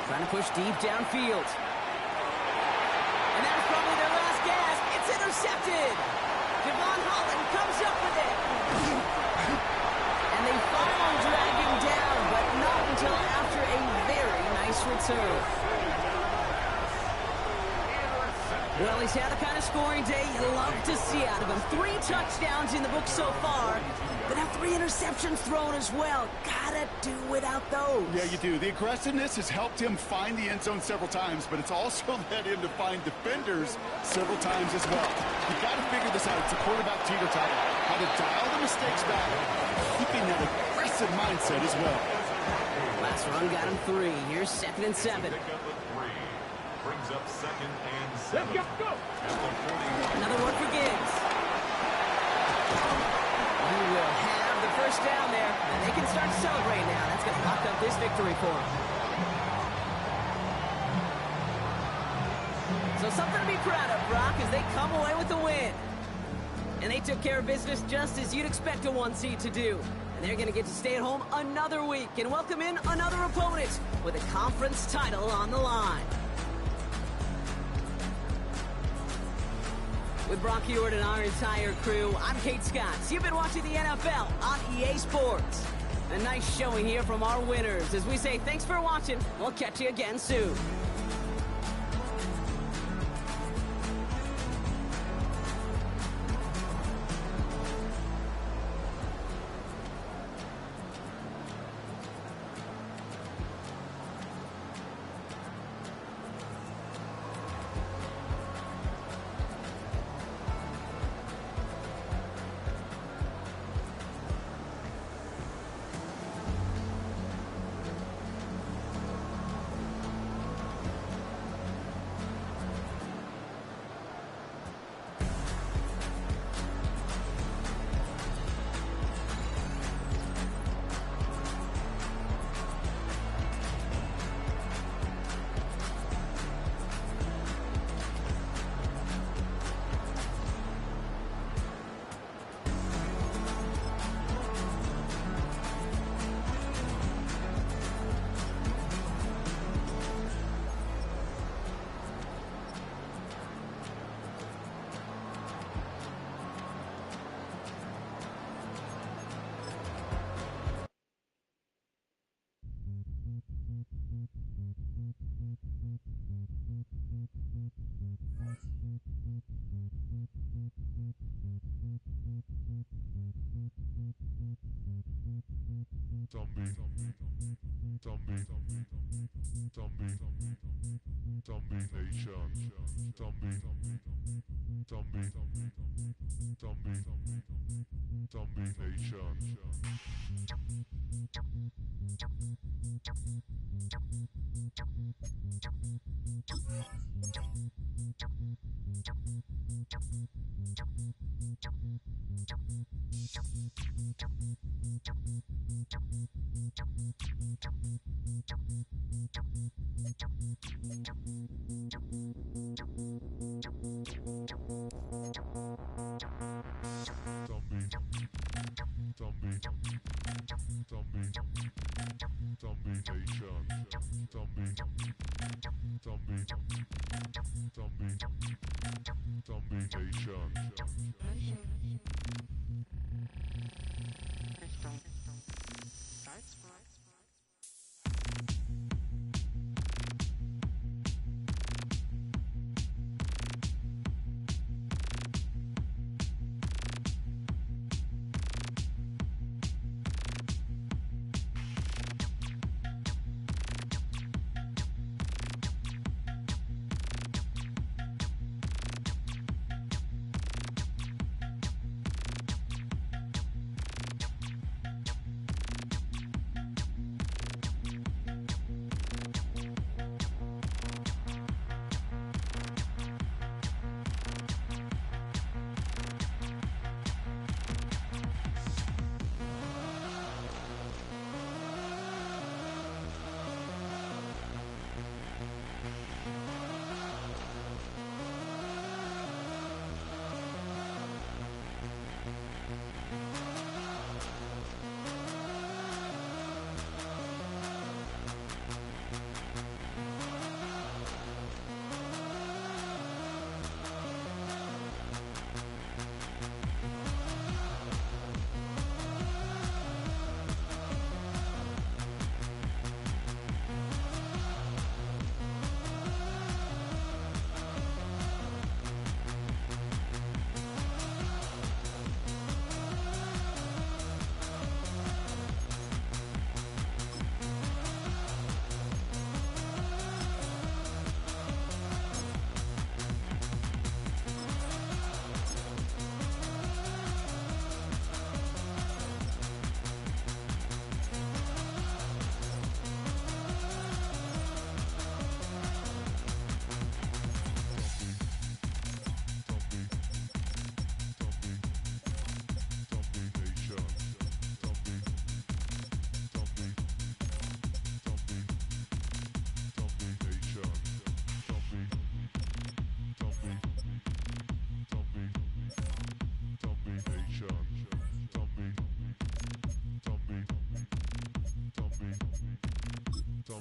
S2: Trying to push deep downfield. And that was probably their last gasp. It's intercepted. Devon Holland comes up with it. And they finally drag him down, but not until after a very nice return. Well, he's had the kind of scoring day you love to see out of him. 3 touchdowns in the book so far, but now 3 interceptions thrown as well. Gotta do without those.
S3: Yeah, you do. The aggressiveness has helped him find the end zone several times, but it's also led him to find defenders several times as well. You got to figure this out. It's a quarterback teeter-totter. How to dial the mistakes back, keeping that aggressive mindset as well.
S2: Last run got him 3. Here's 2nd and 7.
S5: Pick up a 3. Brings up 2nd and 7.
S6: Let's go.
S5: At the 41.
S2: Another one for Gibbs. He will have the first down there, and they can start to celebrate now. That's going to lock up this victory for them. So something to be proud of, Brock, as they come away with the win. And they took care of business just as you'd expect a 1 seed to do. And they're going to get to stay at home another week and welcome in another opponent with a conference title on the line. With Brock Huard and our entire crew, I'm Kate Scott. You've been watching the NFL on EA Sports. A nice showing here from our winners. As we say thanks for watching, we'll catch you again soon.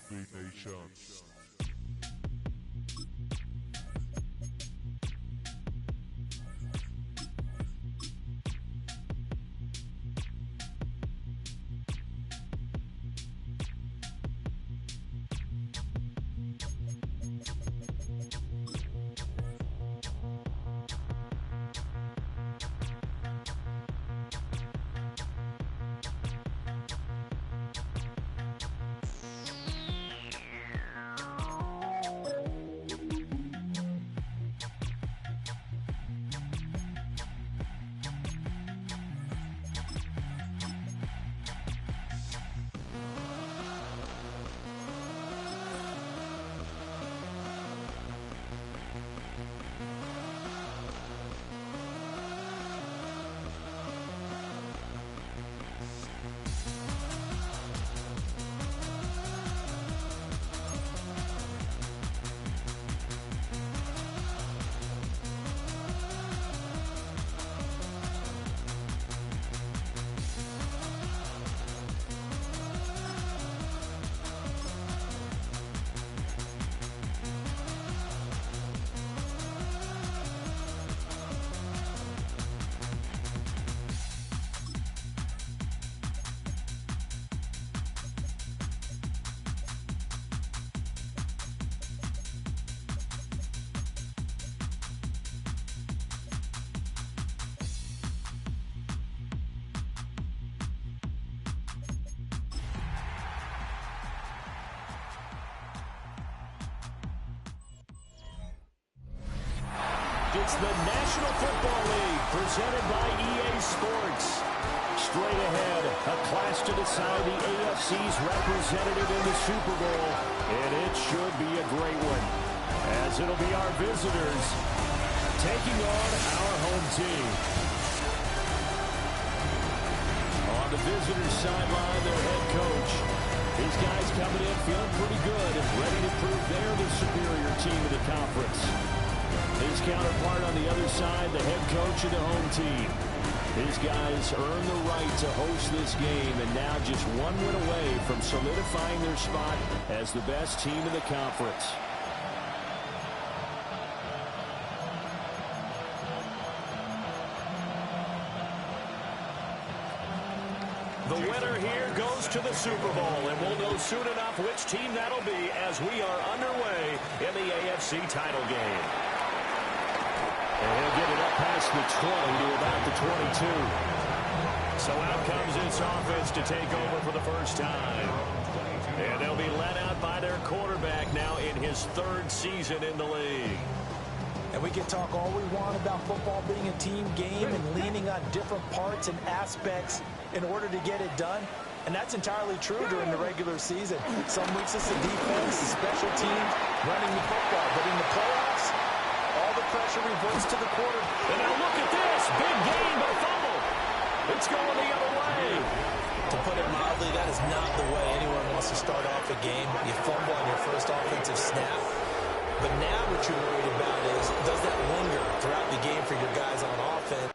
S5: SB Nation.
S7: It's the National Football League presented by EA Sports. Straight ahead, a clash to decide the AFC's representative in the Super Bowl, and it should be a great one, as it'll be our visitors taking on our home team. On the visitors' sideline, their head coach. These guys coming in feeling pretty good and ready to prove they're the superior team in the conference. His counterpart on the other side, the head coach of the home team. These guys earned the right to host this game, and now just one win away from solidifying their spot as the best team in the conference. The winner here goes to the Super Bowl, and we'll know soon enough which team that'll be as we are underway in the AFC title game. And he'll get it up past the 20 to about the 22. So out comes this offense to take over for the first time. And they'll be led out by their quarterback now in his third season in the league.
S8: And we can talk all we want about football being a team game and leaning on different parts and aspects in order to get it done. And that's entirely true during the regular season. Some weeks it's the defense, special teams, running the football. But in the playoffs, all the pressure reverts to the quarter.
S7: And now look at this. Big gain, but fumble. It's going the other way.
S8: To put it mildly, that is not the way anyone wants to start off a game. You fumble on your first offensive snap. But now what you're worried about is, does that linger throughout the game for your guys on offense?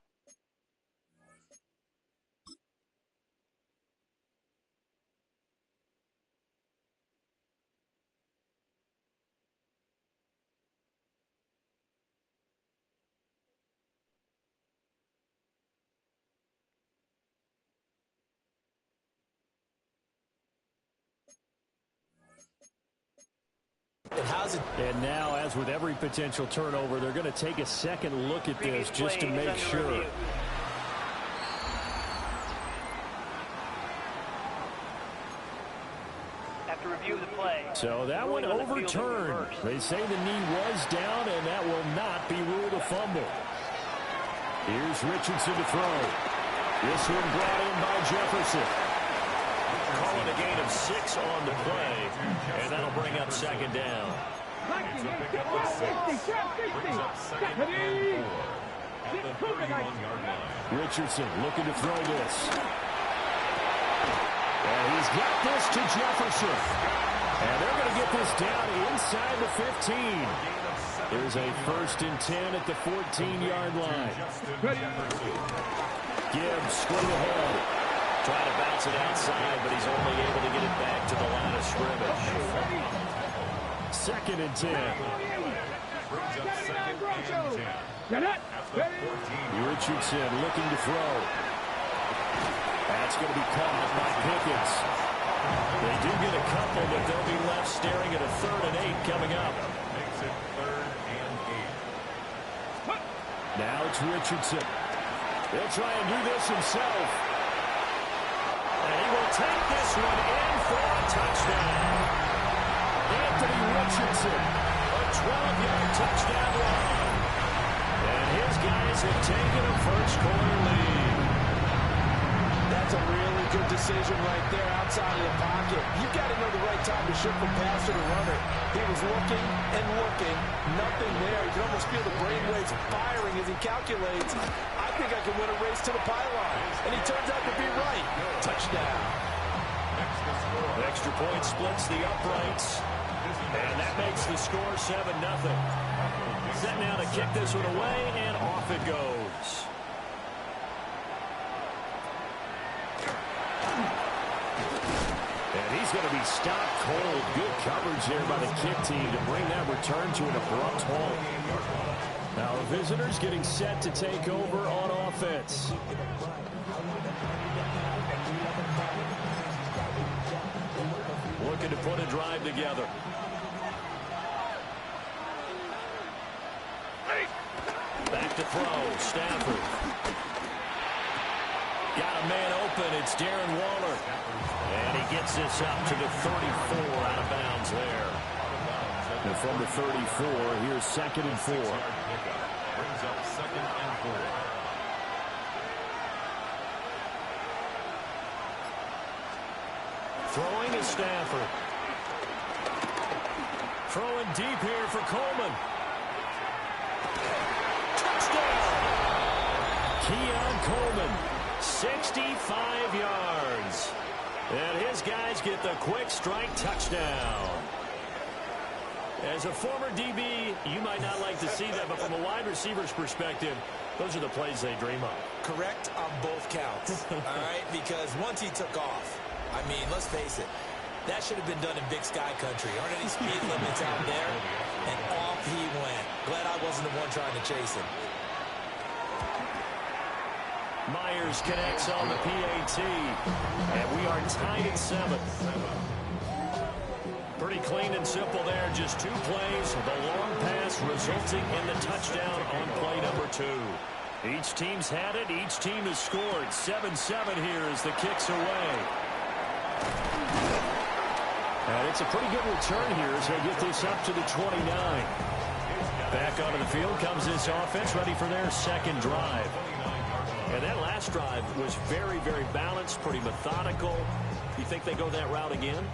S7: And now, as with every potential turnover, they're going to take a second look at this just to make sure.
S4: After review of the play.
S7: So that one overturned. They say the knee was down, and that will not be ruled a fumble. Here's Richardson to throw. This one brought in by Jefferson. Calling a gain of 6 on the play, and that'll bring up second down. Richardson looking to throw this. And he's got this to Jefferson. And they're going to get this down inside the 15. There's a 1st and 10 at the 14-yard line. Gibbs straight ahead.
S9: Trying to bounce it outside, but he's only able to get it back to the line of scrimmage.
S10: 2nd and 10.
S5: Brings up 2nd and 10. At the 14.
S10: Richardson looking to throw. That's going to be caught by Pickens.
S9: They do get a couple, but they'll be left staring at a 3rd and 8 coming up.
S5: Makes it 3rd and 8.
S10: Now it's Richardson. He'll try and do this himself.
S9: And he will take this one in for a touchdown.
S10: Anthony Richardson,
S9: A 12-yard touchdown run. And his guys have taken a first-quarter lead.
S8: That's a really good decision right there outside of the pocket. You've got to know the right time to shift from passer to runner. He was looking and looking, nothing there. You can almost feel the brainwaves firing as he calculates. I think I can win a race to the pylon. And he turns out to be right. Touchdown.
S9: Extra point splits the uprights. And that makes the score 7-0. Set now to kick this one away, and off it goes.
S10: and he's going to be stopped cold. Good coverage there by the kick team to bring that return to an abrupt halt. Now the visitors getting set to take over on offense.
S9: Looking to put a drive together. Back to throw. Stafford. Got a man open. It's Darren Waller. And he gets this up to the 34 out of bounds there.
S10: And from the 34, here's 2nd and 4.
S5: Brings up 2nd and 4.
S9: Throwing is Stafford. Throwing deep here for Coleman. Touchdown! Keon Coleman, 65 yards. And his guys get the quick strike touchdown. As a former DB, you might not like to see that, but from a wide receiver's perspective, those are the plays they dream of.
S8: Correct on both counts, all right? Because once he took off, I mean, let's face it, that should have been done in Big Sky country. Aren't any speed limits out there? And off he went. Glad I wasn't the one trying to chase him.
S9: Myers connects on the PAT, and we are tied at 7. Pretty clean and simple there. Just 2 plays. The long pass resulting in the touchdown on play number 2. Each team's had it. Each team has scored. 7-7 here as the kick's away.
S10: And it's a pretty good return here as they get this up to the 29.
S9: Back onto the field comes this offense, ready for their second drive. And that last drive was very, very balanced, pretty methodical. You think they go that route again?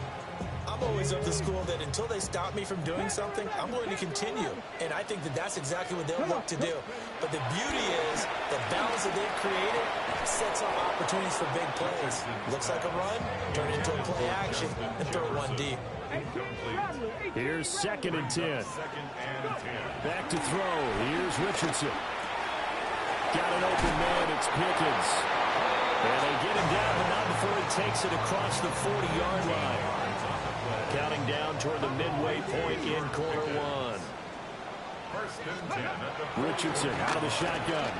S8: I'm always of the school that until they stop me from doing something, I'm going to continue. And I think that that's exactly what they'll look to do. But the beauty is the balance that they've created sets up opportunities for big plays. Looks like a run, turn it into a play action, and throw one deep.
S10: Here's 2nd and 10. Back to throw. Here's Richardson. Got an open man. It's Pickens.
S9: And they get him down, but not before he takes it across the 40-yard line. Counting down toward the midway point in quarter 1.
S10: Richardson out of the shotgun.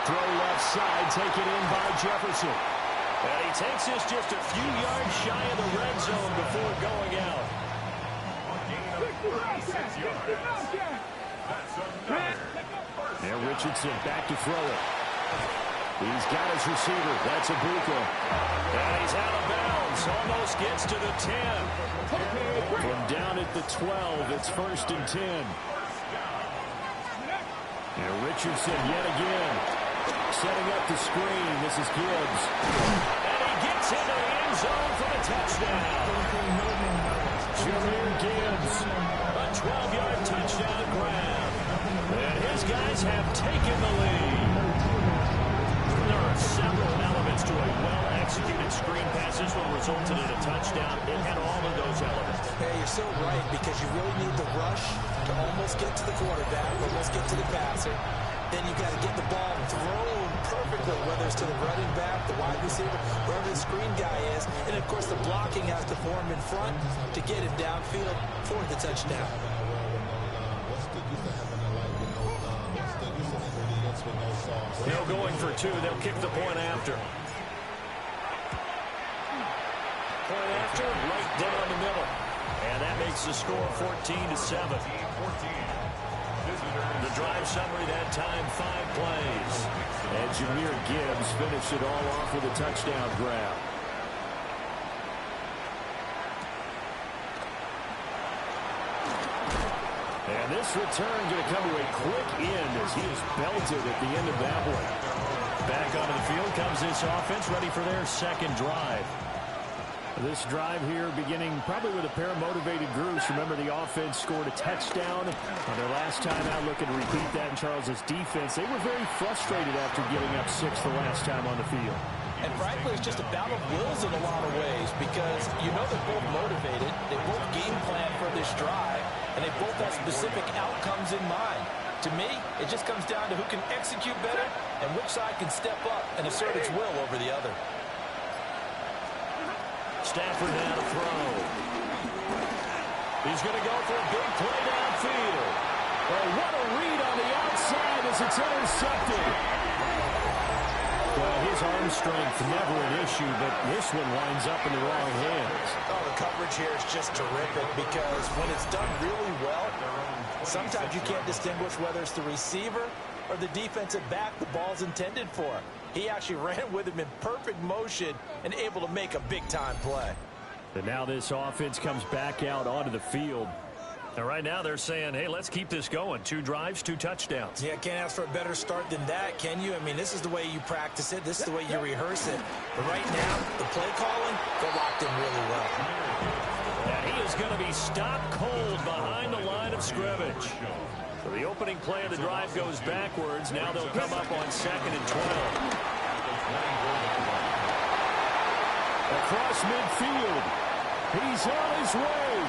S9: Throw left side, taken in by Jefferson. And he takes this just a few yards shy of the red zone before going out.
S10: Now Richardson back to throw it. He's got his receiver. That's Ibuka.
S9: And he's out of bounds. Almost gets to the 10.
S10: From down at the 12, it's 1st and 10. Now Richardson yet again. Setting up the screen. This is Gibbs.
S9: And he gets into the end zone for the touchdown.
S10: Jahmyr Gibbs.
S9: A 12-yard touchdown grab. And his guys have taken the lead. There are several elements to a well-executed screen pass. This one resulted in a touchdown. It had all of those elements.
S8: Hey, you're so right, because you really need the rush to almost get to the quarterback, almost get to the passer. Then you got to get the ball thrown perfectly quickly, whether it's to the running back, the wide receiver, wherever the screen guy is. And, of course, the blocking has to form in front to get it downfield for the touchdown.
S9: No going for two. They'll kick the point after. Point after, right down the middle. And that makes the score 14-7. The drive summary that time, 5 plays.
S10: And Jahmyr Gibbs finished it all off with a touchdown grab. And this return going to come to a quick end as he is belted at the end of that one.
S9: Back onto the field comes this offense, ready for their second drive.
S10: This drive here beginning probably with a pair of motivated groups. Remember, the offense scored a touchdown on their last time out, looking to repeat that in Charles's defense. They were very frustrated after giving up 6 the last time on the field.
S8: And frankly, it's just a battle of wills in a lot of ways because you know they're both motivated. They both game plan for this drive, and they both have specific outcomes in mind. To me, it just comes down to who can execute better and which side can step up and assert its will over the other.
S9: Stafford now to throw. He's going to go for a big play downfield.
S10: Well, what a read on the outside as it's intercepted.
S9: Well, his arm strength never an issue, but this one winds up in the wrong hands.
S8: Oh, the coverage here is just terrific because when it's done really well, sometimes you can't distinguish whether it's the receiver or the defensive back the ball's intended for. He actually ran with him in perfect motion and able to make a big-time play.
S10: And now this offense comes back out onto the field.
S9: And right now they're saying, hey, let's keep this going. 2 drives, 2 touchdowns.
S8: Yeah, can't ask for a better start than that, can you? I mean, this is the way you practice it. This is the way you rehearse it. But right now, the play calling, they're locked in really well.
S9: And he is going to be stopped cold behind the line of scrimmage. So the opening play of the drive goes backwards. Now they'll come up on 2nd and 12.
S10: Across midfield. He's on his way.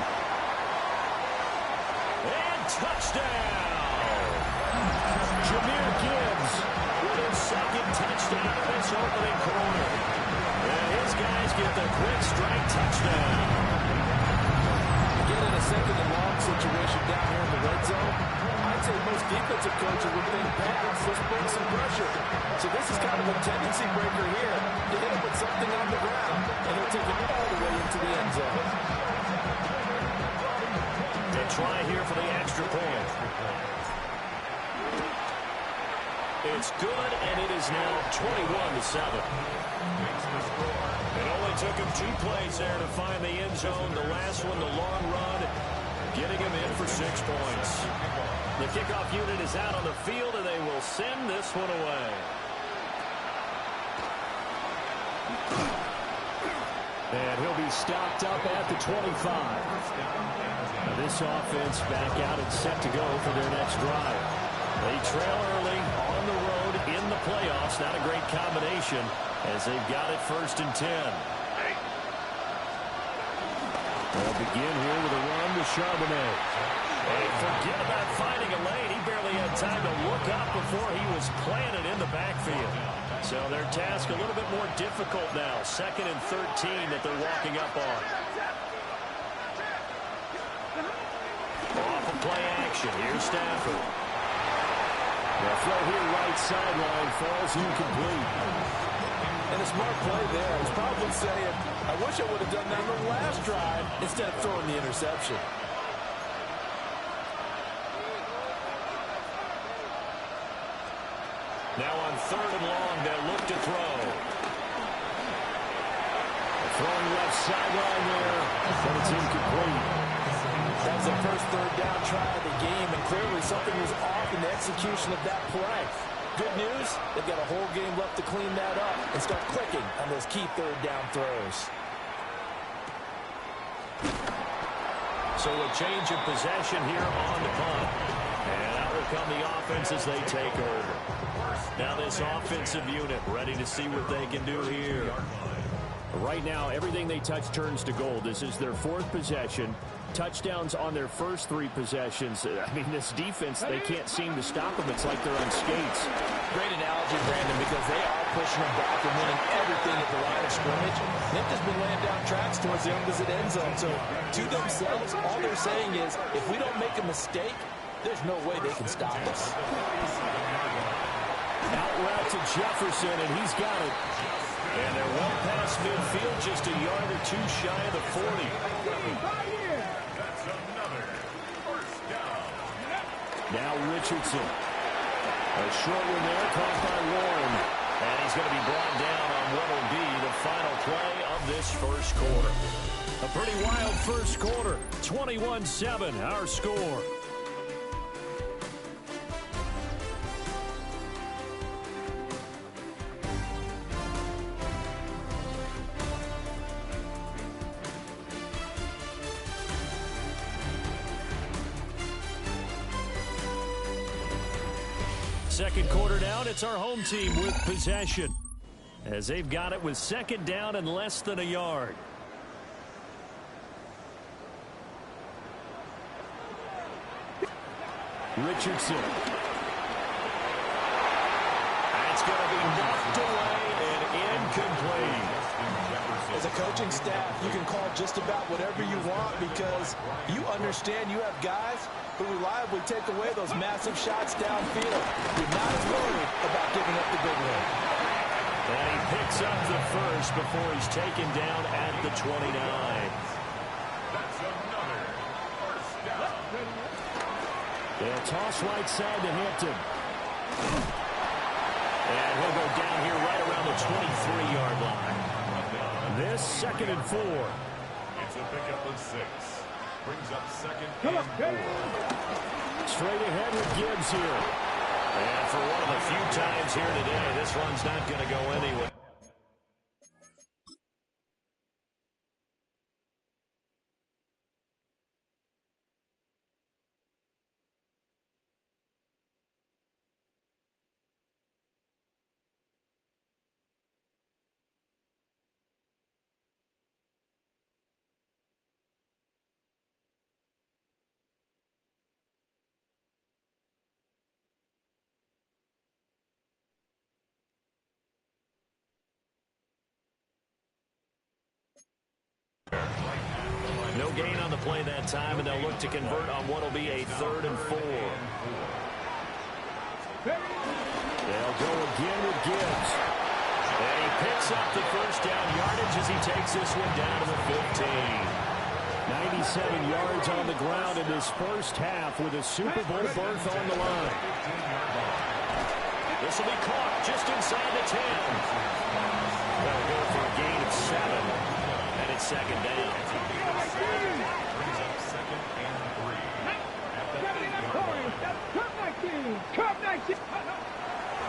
S9: And touchdown!
S10: Jahmyr Gibbs
S9: with his 2nd touchdown in this opening quarter. And his guys get the quick strike touchdown.
S8: Again, in a 2nd and long situation down here in the red zone, I'd say most defensive coaches would think, let's bring some pressure. So this is kind of a tendency breaker here. You hit him with something on the ground, and he'll take it all the way into the end zone.
S9: They try here for the extra point. It's good, and it is now 21-7. It only took him 2 plays there to find the end zone. The last one, the long run, getting him in for 6 points. The kickoff unit is out on the field, and they will send this one away.
S10: And he'll be stopped up at the 25. Now this offense back out and set to go for their next drive.
S9: They trail early on the road in the playoffs. Not a great combination as they've got it 1st and 10.
S10: They'll begin here with a run to Charbonnet.
S9: Hey, forget about finding a lane. He barely had time to look up before he was planted in the backfield. So their task a little bit more difficult now. 2nd and 13 that they're walking up on. Off of play action. Here's Stafford.
S10: The throw here right sideline falls incomplete.
S8: And a smart play there. He's probably saying, I wish I would have done that on the last drive instead of throwing the interception.
S9: Now on 3rd and long, they'll look to throw.
S10: Throwing left sideline there, but it's incomplete.
S8: That was the first 3rd down try of the game, and clearly something was off in the execution of that play. Good news, they've got a whole game left to clean that up and start clicking on those key 3rd down throws.
S9: So a change of possession here on the punt. And out will come the offense as they take over. Now this offensive unit ready to see what they can do here.
S10: Right now, everything they touch turns to gold. This is their 4th possession. Touchdowns on their first 3 possessions. I mean, this defense, they can't seem to stop them. It's like they're on skates.
S8: Great analogy strategy, Brandon, because they are pushing them back and winning everything at the line of scrimmage. They've just been laying down tracks towards the opposite end zone. So to themselves, all they're saying is, if we don't make a mistake, there's no way they can stop us.
S9: Out route to Jefferson, and he's got it. And they're well past midfield, just a yard or two shy of the 40.
S5: That's another first down.
S9: Now Richardson. A short one there, caught by Warren. And he's going to be brought down on what will be the final play of this first quarter. A pretty wild first quarter. 21-7, our score. Second quarter down, it's our home team with possession, as they've got it with second down and less than a yard. Richardson. That's going to be knocked away and incomplete.
S8: As a coaching staff, you can call just about whatever you want because you understand you have guys who reliably take away those massive shots downfield. You're not as worried about giving up the big one.
S9: And he picks up the first before he's taken down at the 29.
S5: That's another first down.
S9: They'll toss right side to Hampton. And he'll go down here right around the 23-yard line. This 2nd and 4.
S5: It's a pickup of 6. Brings up 2nd and 4.
S9: Straight ahead with Gibbs here. And for one of the few times here today, this run's not going to go anywhere. No gain on the play that time, and they'll look to convert on what will be a 3rd and 4. They'll go again with Gibbs. And he picks up the first down yardage as he takes this one down to the 15. 97 yards on the ground in this first half with a Super Bowl berth on the line. This will be caught just inside the 10. They'll go for a gain of 7. And it's second down.
S5: Brings up 2nd and 3. At the 8-yard line.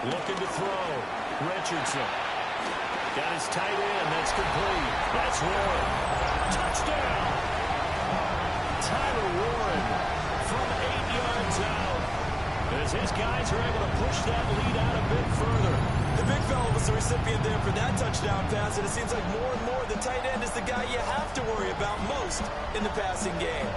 S9: Looking to throw. Richardson. Got his tight end. That's complete. That's Warren. Touchdown. Tyler Warren from 8 yards out. As his guys are able to push that lead out a bit further.
S8: The big fella was the recipient there for that touchdown pass, and it seems like more and more the tight end is the guy you have to worry about most in the passing game.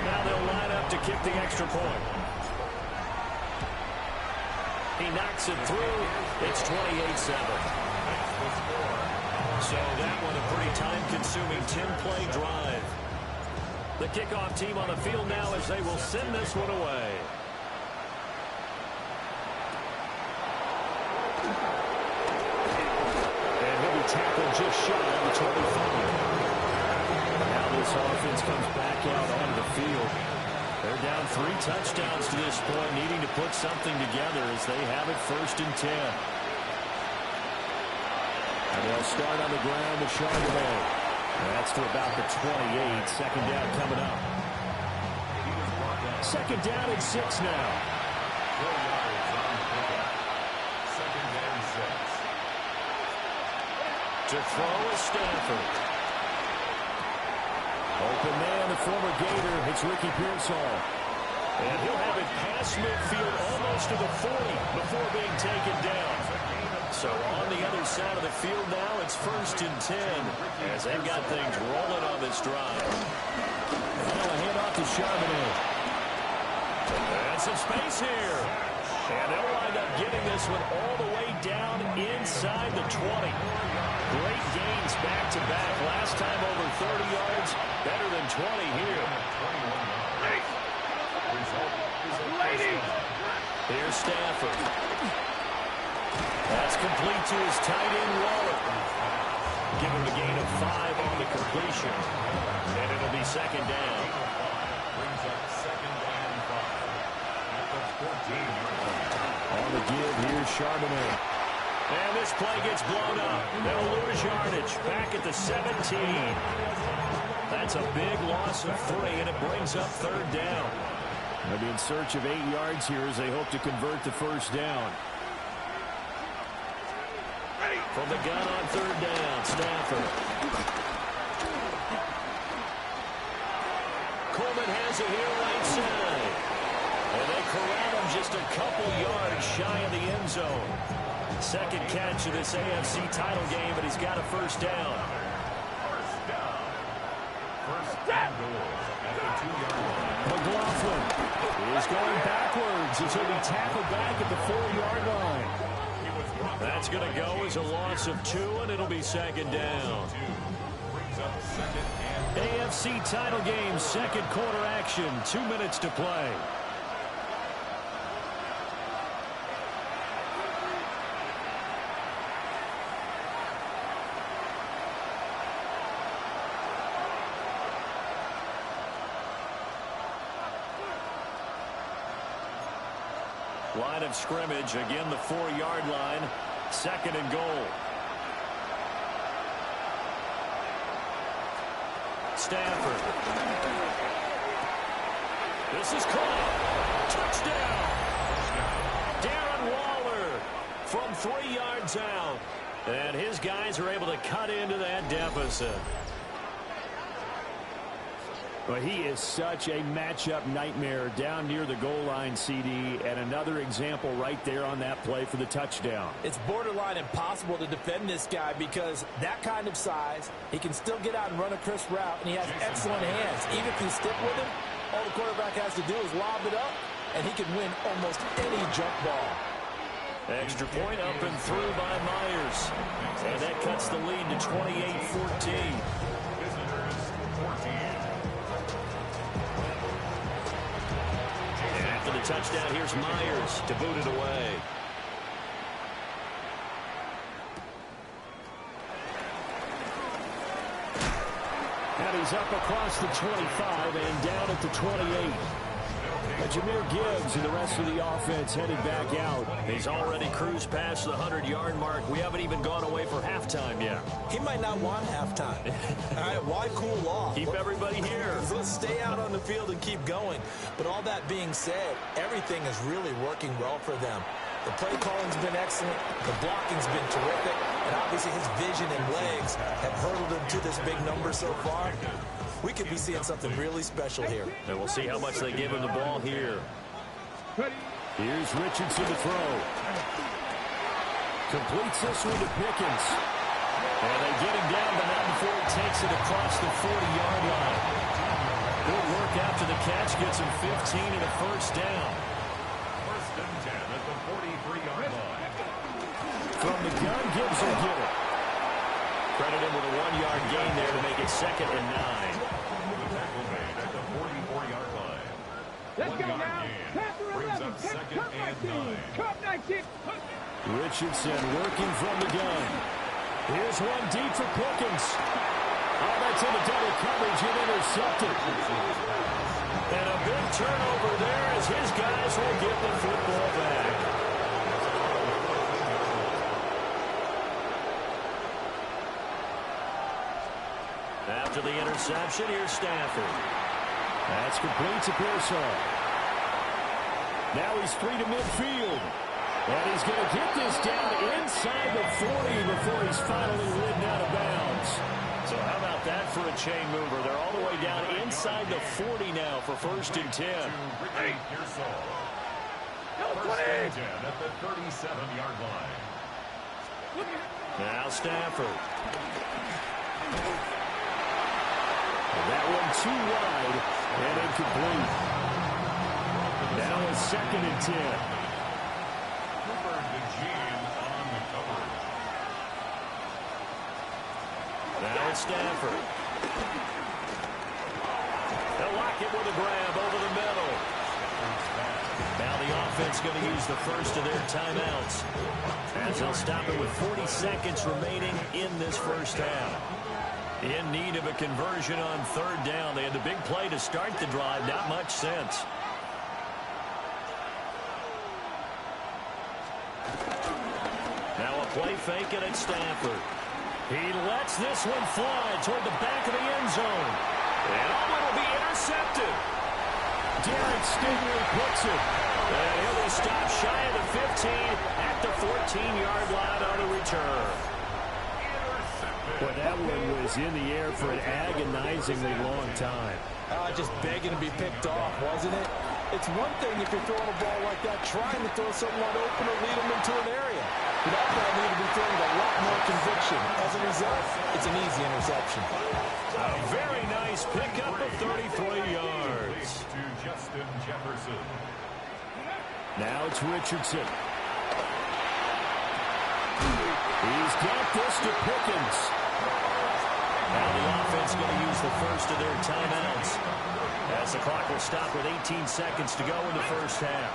S9: Now they'll line up to kick the extra point. He knocks it through. It's 28-7. So that one a pretty time-consuming 10-play drive. The kickoff team on the field now as they will send this one away. And he'll be tackled just shy of the 25. Now this offense comes back out onto the field. They're down 3 touchdowns to this point, needing to put something together as they have it 1st and 10. And they'll start on the ground with Charbonnet. That's to about the 28. Second down coming up. Second down and 6 now.
S5: 4 yards on pickup. 2nd and 6.
S9: To throw is Stanford. Open man, the former Gator. It's Ricky Pearsall. And he'll have it past midfield almost to the 40 before being taken down. So on the other side of the field now, it's 1st and 10 as they've got things rolling on this drive.
S10: Now a handoff to Charbonnet.
S9: And some space here. And they'll wind up getting this one all the way down inside the 20. Great gains back-to-back. Last time over 30 yards, better than 20 here. Here's Stafford. That's complete to his tight end, Waller. Give him a gain of 5 on the completion. And it'll be 2nd down.
S5: Brings up 2nd and 5 at the 14-yard line.
S10: On the give, here's Charbonnet.
S9: And this play gets blown up. They'll lose yardage back at the 17. That's a big loss of 3, and it brings up 3rd down.
S10: They'll be in search of 8 yards here as they hope to convert the 1st down.
S9: From the gun on 3rd down, Stafford. Coleman has it here right side. And they corral him just a couple yards shy of the end zone. 2nd catch of this AFC title game, but he's got a 1st down.
S5: First down. 1st and goal at the 2-yard line.
S10: McLaughlin is going backwards as he'll be tackled back at the 4-yard line.
S9: That's going to go as a loss of 2, and it'll be 2nd down.
S5: Brings up 2nd and
S9: AFC title game, 2nd quarter action, 2 minutes to play. Line of scrimmage, again the 4-yard line, 2nd and goal. Stafford. This is caught. Touchdown. Darren Waller from 3 yards out. And his guys are able to cut into that deficit.
S10: But he is such a matchup nightmare down near the goal line, CD, and another example right there on that play for the touchdown.
S8: It's borderline impossible to defend this guy because that kind of size, he can still get out and run a crisp route, and he has excellent hands. Even if you stick with him, all the quarterback has to do is lob it up, and he can win almost any jump ball.
S9: Extra point up and through by Myers. And that cuts the lead to 28-14.
S5: visitors 14.
S9: After the touchdown, here's Myers to boot it away.
S10: And he's up across the 25 and down at the 28. Jahmyr Gibbs and the rest of the offense headed back out.
S9: He's already cruised past the 100-yard mark. We haven't even gone away for halftime yet.
S8: He might not want halftime. All right, why cool off?
S9: Keep everybody here.
S8: Let's stay out on the field and keep going. But all that being said, everything is really working well for them. The play calling's been excellent. The blocking's been terrific. And obviously his vision and legs have hurtled him to this big number so far. We could be seeing something really special here.
S9: And we'll see how much they give him the ball here.
S10: Here's Richardson to throw. Completes this one to Pickens.
S9: And they get him down, but not before he takes it across the 40-yard line. Good work after the catch. Gets him 15 and a first down.
S5: First and 10 at the 43-yard line.
S10: From the gun, Gibbs will get it.
S9: Credit him with a 1-yard gain there to make it 2nd and 9.
S5: The tackle made at the 44-yard line.
S6: Let's go
S5: 1-yard
S6: now.
S5: gain brings up 2nd and 9.
S6: Cup 19.
S10: Richardson working from the gun. Here's one deep for Pickens. Oh, that's in the double coverage and intercepted.
S9: And a big turnover there as his guys will get the football back. After the interception, here's Stafford.
S10: That's complete to Pearsall. Now he's free to midfield. And he's going to get this down inside the 40 before he's finally ridden out of bounds.
S9: So how about that for a chain mover? They're all the way down inside the 40 now for 1st and 10.
S5: Ricky Pearsall. First and 10 at the 37-yard line.
S9: Now Stafford. That one too wide and incomplete. Now a 2nd and 10. Now it's Stafford. They'll lock it with a grab over the middle. Now the offense going to use the first of their timeouts, as they'll stop it with 40 seconds remaining in this first half. In need of a conversion on 3rd down. They had the big play to start the drive. Not much sense. Now a play fake and it's Stafford. He lets this one fly toward the back of the end zone. And it'll be intercepted. Derek Stingley puts it. And he'll be stopped shy of the 15 at the 14-yard line on the return.
S10: But that one was in the air for an agonizingly long time.
S8: Just begging to be picked off, wasn't it? It's one thing if you're throwing a ball like that, trying to throw someone open or lead them into an area. But that ball needed to be thrown with a lot more conviction. As a result, it's an easy interception.
S9: A very nice pickup of 33 yards.
S5: To Justin Jefferson.
S10: Now it's Richardson. He's got this to Pickens.
S9: Now the offense going to use the first of their timeouts, as the clock will stop with 18 seconds to go in the first half.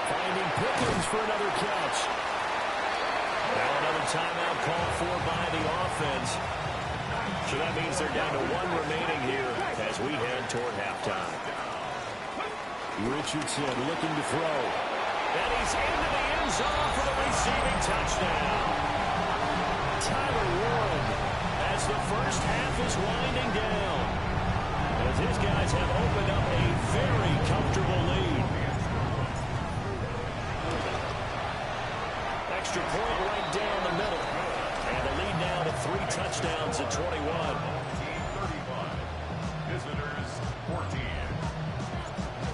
S10: Finding Pickens for another catch.
S9: Now another timeout called for by the offense. So that means they're down to 1 remaining here as we head toward halftime.
S10: Richardson looking to throw.
S9: And he's into the end zone for the receiving touchdown. Tyler Warren, as the first half is winding down, as his guys have opened up a very comfortable lead. Extra point right down the middle. And the lead now to 3 touchdowns at 21.
S5: 35. Visitors 14.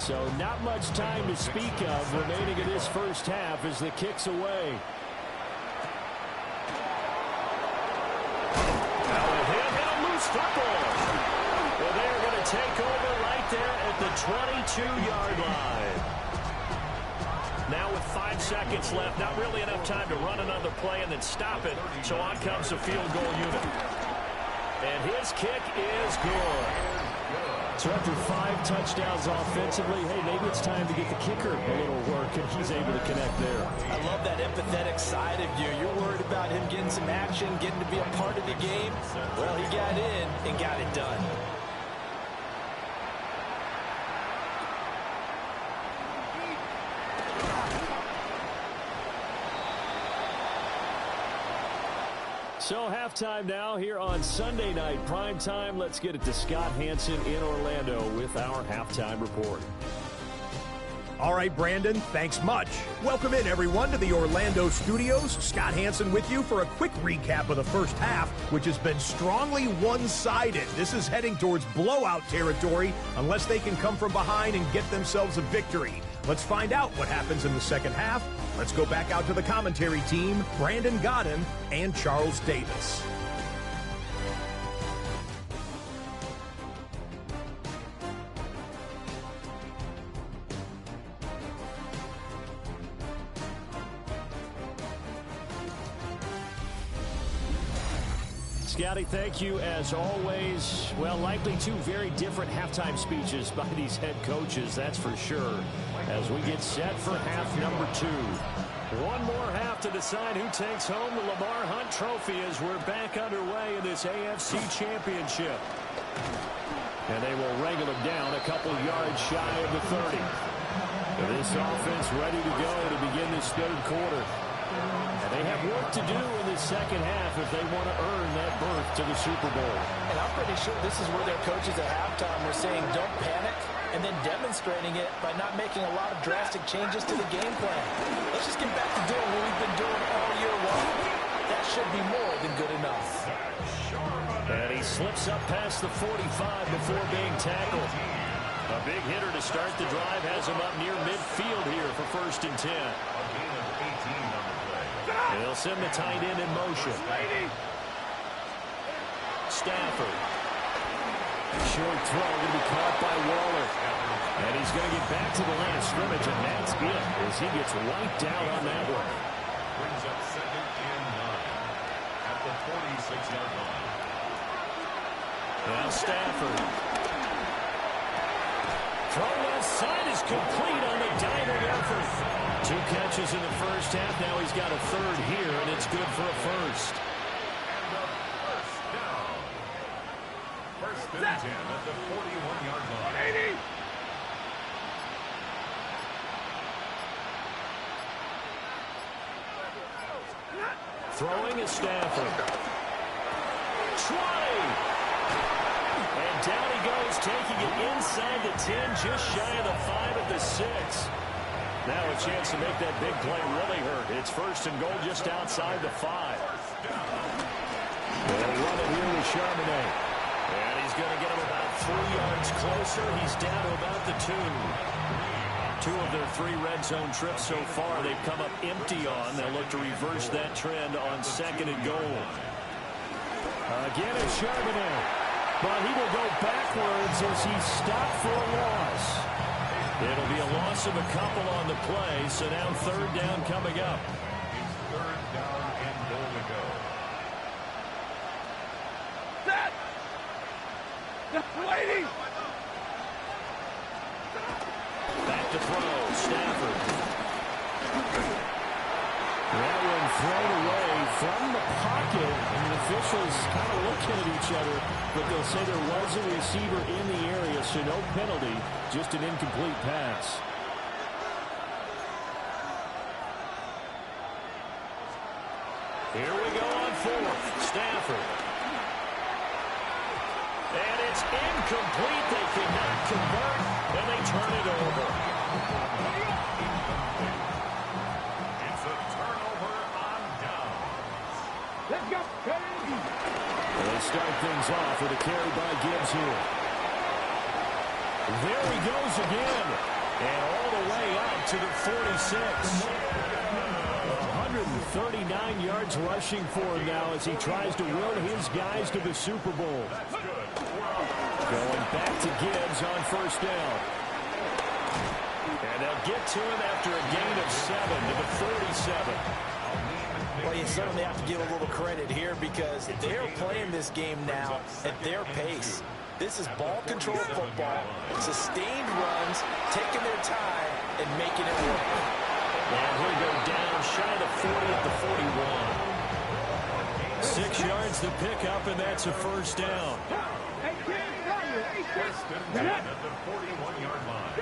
S10: So not much time to speak of remaining in this first half as the kick's away.
S9: Now a hit and a loose football. Well, they're going to take over right there at the 22-yard line. Now with 5 seconds left, not really enough time to run another play and then stop it. So on comes the field goal unit. And his kick is good.
S10: So after 5 touchdowns offensively, hey, maybe it's time to get the kicker a little work, and he's able to connect there.
S8: I love that empathetic side of you. You're worried about him getting some action, getting to be a part of the game. Well, he got in and got it done.
S10: So halftime now here on Sunday night prime time. Let's get it to Scott Hanson in Orlando with our halftime report.
S7: All right, Brandon, thanks much. Welcome in, everyone, to the Orlando studios. Scott Hanson with you for a quick recap of the first half, which has been strongly one-sided. This is heading towards blowout territory unless they can come from behind and get themselves a victory. Let's find out what happens in the second half. Let's go back out to the commentary team, Brandon Godden and Charles Davis.
S10: Scotty, thank you as always. Well, likely 2 very different halftime speeches by these head coaches, that's for sure, as we get set for half number 2. One more half to decide who takes home the Lamar Hunt Trophy as we're back underway in this AFC Championship. And they will wrangle him down a couple yards shy of the 30. This offense ready to go to begin this third quarter. And they have work to do in the second half if they want to earn that berth to the Super Bowl.
S8: And I'm pretty sure this is where their coaches at halftime were saying don't panic, and then demonstrating it by not making a lot of drastic changes to the game plan. Let's just get back to doing what we've been doing all year long. That should be more than good enough.
S9: And he slips up past the 45 before being tackled. A big hitter to start the drive has him up near midfield here for 1st and 10. They'll send the tight end in motion. Stafford. Short throw going to be caught by Waller. And he's going to get back to the line of scrimmage, and that's it as he gets wiped out on that one.
S5: Brings up 2nd and 9 at the 46-yard line.
S9: Now Stafford. Throw left side is complete on the diving effort. 2 catches in the first half. Now he's got a third here, and it's good for a first.
S5: And a first down. First and 10 at the 41-yard line.
S9: Throwing is Stafford. 20. And down he goes, taking it inside the 10, just shy of the 5 at the 6. Now a chance to make that big play really hurt. It's first and goal just outside the 5. They'll run it here with Charbonnet. And he's going to get him about 3 yards closer. He's down to about the 2. 2 of their 3 red zone trips so far they've come up empty on. They'll look to reverse that trend on 2nd and goal. Again it's Charbonnet. But he will go backwards as he's stopped for a loss. It'll be a loss of a couple on the play, so now 3rd down coming up.
S5: It's 3rd down and goal to go.
S6: Set! Waiting!
S9: Back to throw, Stafford. That one thrown away from the pocket, and the officials kind of looking at each other, but they'll say there was a receiver in the area, so no penalty, just an incomplete pass. Here we go on 4th, Stafford. And it's incomplete. They cannot convert, and they turn it over.
S5: It's a turnover on downs.
S6: Let's go.
S9: They start things off with a carry by Gibbs here. There he goes again. And all the way out to the 46. 139 yards rushing for him now as he tries to will his guys to the Super Bowl. Going back to Gibbs on 1st down. And they'll get to him after a gain of 7 to the 47.
S8: Well, you certainly have to give a little credit here because they're playing this game now at their pace. This is ball control football, sustained runs, taking their time, and making it work.
S9: And he'll go down shy of the 40 at the 41. 6 yards to pick up, and that's a first down.
S5: First and 10 at the 41-yard line.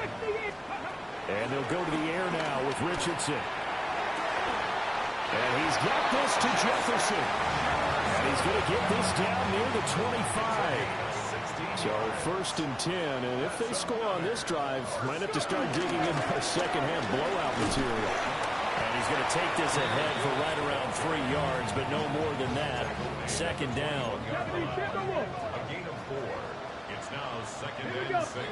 S9: And they'll go to the air now with Richardson. And he's got this to Jefferson. And he's going to get this down near the 25. So 1st and 10, and if they score on this drive, might have to start digging in our second-half blowout material. And he's going to take this ahead for right around 3 yards, but no more than that. 2nd down.
S5: A gain of 4. It's now 2nd and 6.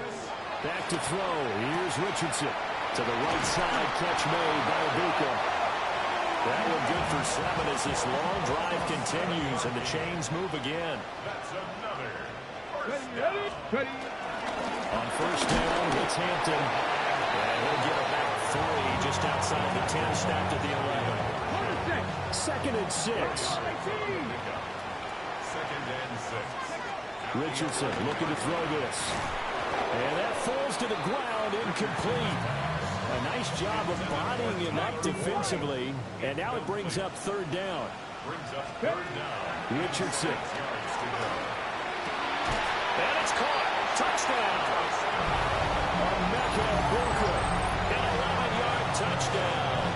S9: Back to throw. Here's Richardson. To the right side, catch made by Ibuka. That one good for 7 as this long drive continues, and the chains move again.
S5: That's another.
S9: On 1st down, it's Hampton. And he'll get about 3 just outside the 10, snapped at the 11. 2nd and 6.
S5: 2nd and 6.
S9: Richardson looking to throw this. And that falls to the ground, incomplete. A nice job of bodying him up defensively. And now it brings up 3rd down.
S5: Brings up 3rd down.
S9: Richardson.
S5: 6 yards to go.
S9: And it's caught. Touchdown. Emeka Egbuka. An 11-yard touchdown.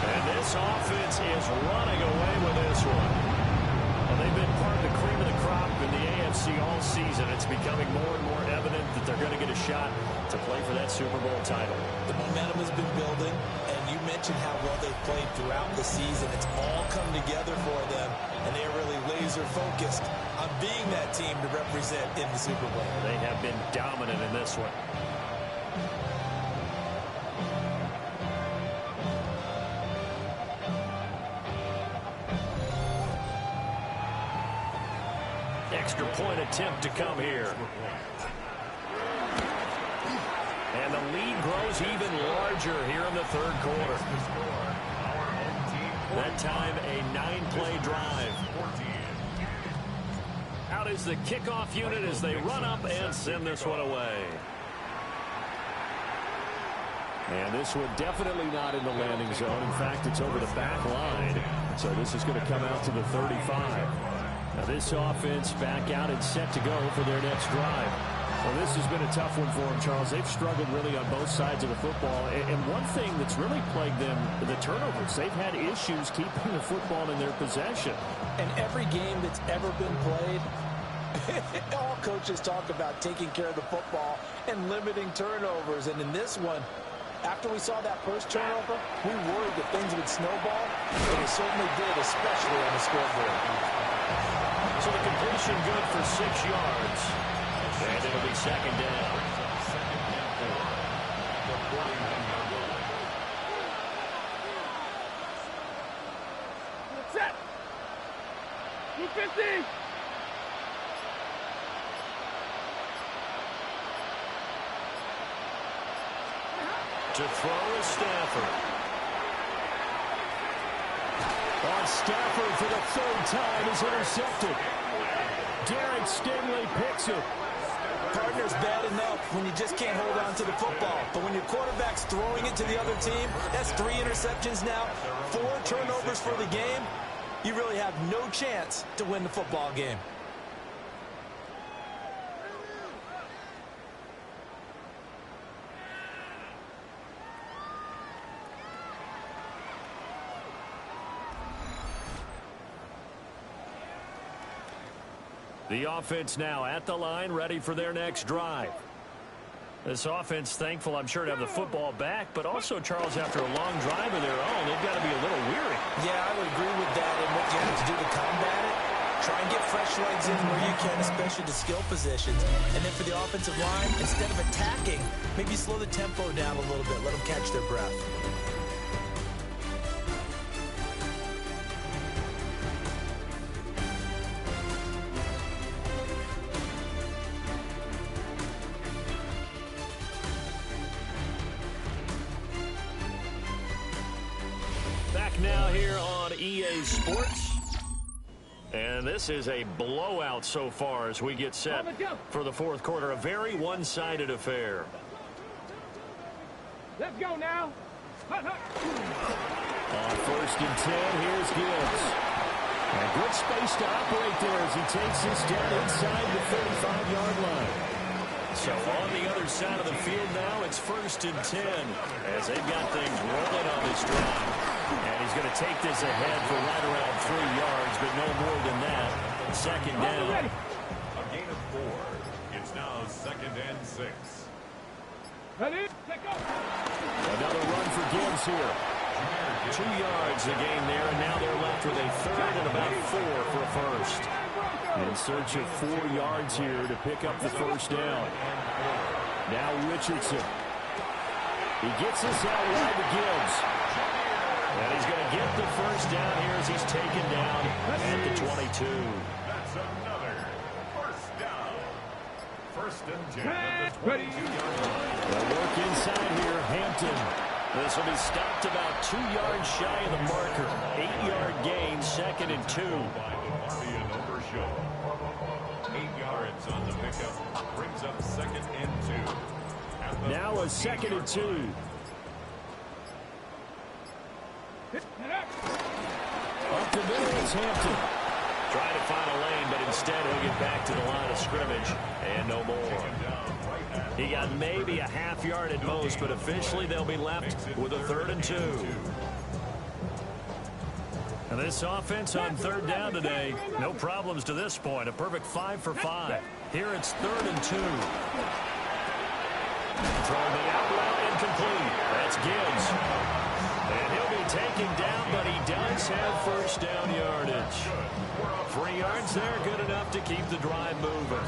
S9: And this offense is running away with this one. Well, they've been part of the cream of the crop in the AFC all season. It's becoming more and more evident that they're going to get a shot to play for that Super Bowl title.
S8: The momentum has been building, and you mentioned how well they've played throughout the season. It's all come together for them, and they're really laser-focused on being that team to represent in the Super Bowl.
S9: They have been dominant in this one. Extra point attempt to come here. And the lead grows even larger here in the third quarter. That time, a 9-play drive. Out is the kickoff unit as they run up and send this one away.
S10: And this one definitely not in the landing zone. In fact, it's over the back line. So this is going to come out to the 35. Now this offense back out and set to go for their next drive. Well, this has been a tough one for them, Charles. They've struggled really on both sides of the football. And one thing that's really plagued them, the turnovers. They've had issues keeping the football in their possession.
S8: And every game that's ever been played, all coaches talk about taking care of the football and limiting turnovers. And in this one, after we saw that first turnover, we worried that things would snowball, and it certainly did, especially on the scoreboard.
S9: So the completion good for 6 yards. And it'll be second down.
S6: Set. 250.
S9: To throw is Stafford.
S10: On Stafford for the third time is intercepted. Derek Stingley picks it.
S8: Partner's bad enough when you just can't hold on to the football. But when your quarterback's throwing it to the other team, that's 3 interceptions now, 4 turnovers for the game. You really have no chance to win the football game.
S9: The offense now at the line, ready for their next drive. This offense, thankful, I'm sure, to have the football back, but also, Charles, after a long drive of their own, they've got to be a little weary.
S8: Yeah, I would agree with that. And what you have to do to combat it, try and get fresh legs in where you can, especially to skill positions. And then for the offensive line, instead of attacking, maybe slow the tempo down a little bit. Let them catch their breath.
S9: Now here on EA Sports. And this is a blowout so far as we get set for the fourth quarter. A very one-sided affair.
S6: Let's go now.
S10: On first and 10, here's Gibbs. A good space to operate there as he takes this down inside the 35-yard line.
S9: So on the other side of the field now, it's first and 10 as they've got things rolling on this drive. And he's going to take this ahead for right around 3 yards, but no more than that. Second down.
S5: A gain of 4. It's now second and 6.
S10: Another run for Gibbs here.
S9: 2 yards the gain there, and now they're left with a third and about 4 for a first.
S10: In search of 4 yards here to pick up the first down. Now Richardson. He gets this out wide to Gibbs.
S9: And he's going to get the first down here as he's taken down at the 22.
S5: That's another first down. First and 10 at the 22-yard line.
S10: They'll work inside here, Hampton.
S9: This will be stopped about 2 yards shy of the marker. 8-yard gain, second and 2.
S5: By Marty and Overshow. 8 yards on the pickup. Brings up second and 2.
S10: Now a second and 2. Up the middle, it's Hampton.
S9: Trying to find a lane, but instead he'll get back to the line of scrimmage, and no more. He got maybe a half yard at most, but officially they'll be left with a third and 2. And this offense on third down today, no problems to this point. A perfect 5 for 5. Here it's third and 2. Throwing it out loud, incomplete. That's Gibbs. And he'll be taken down, but he does have first down yardage. 3 yards there, good enough to keep the drive moving.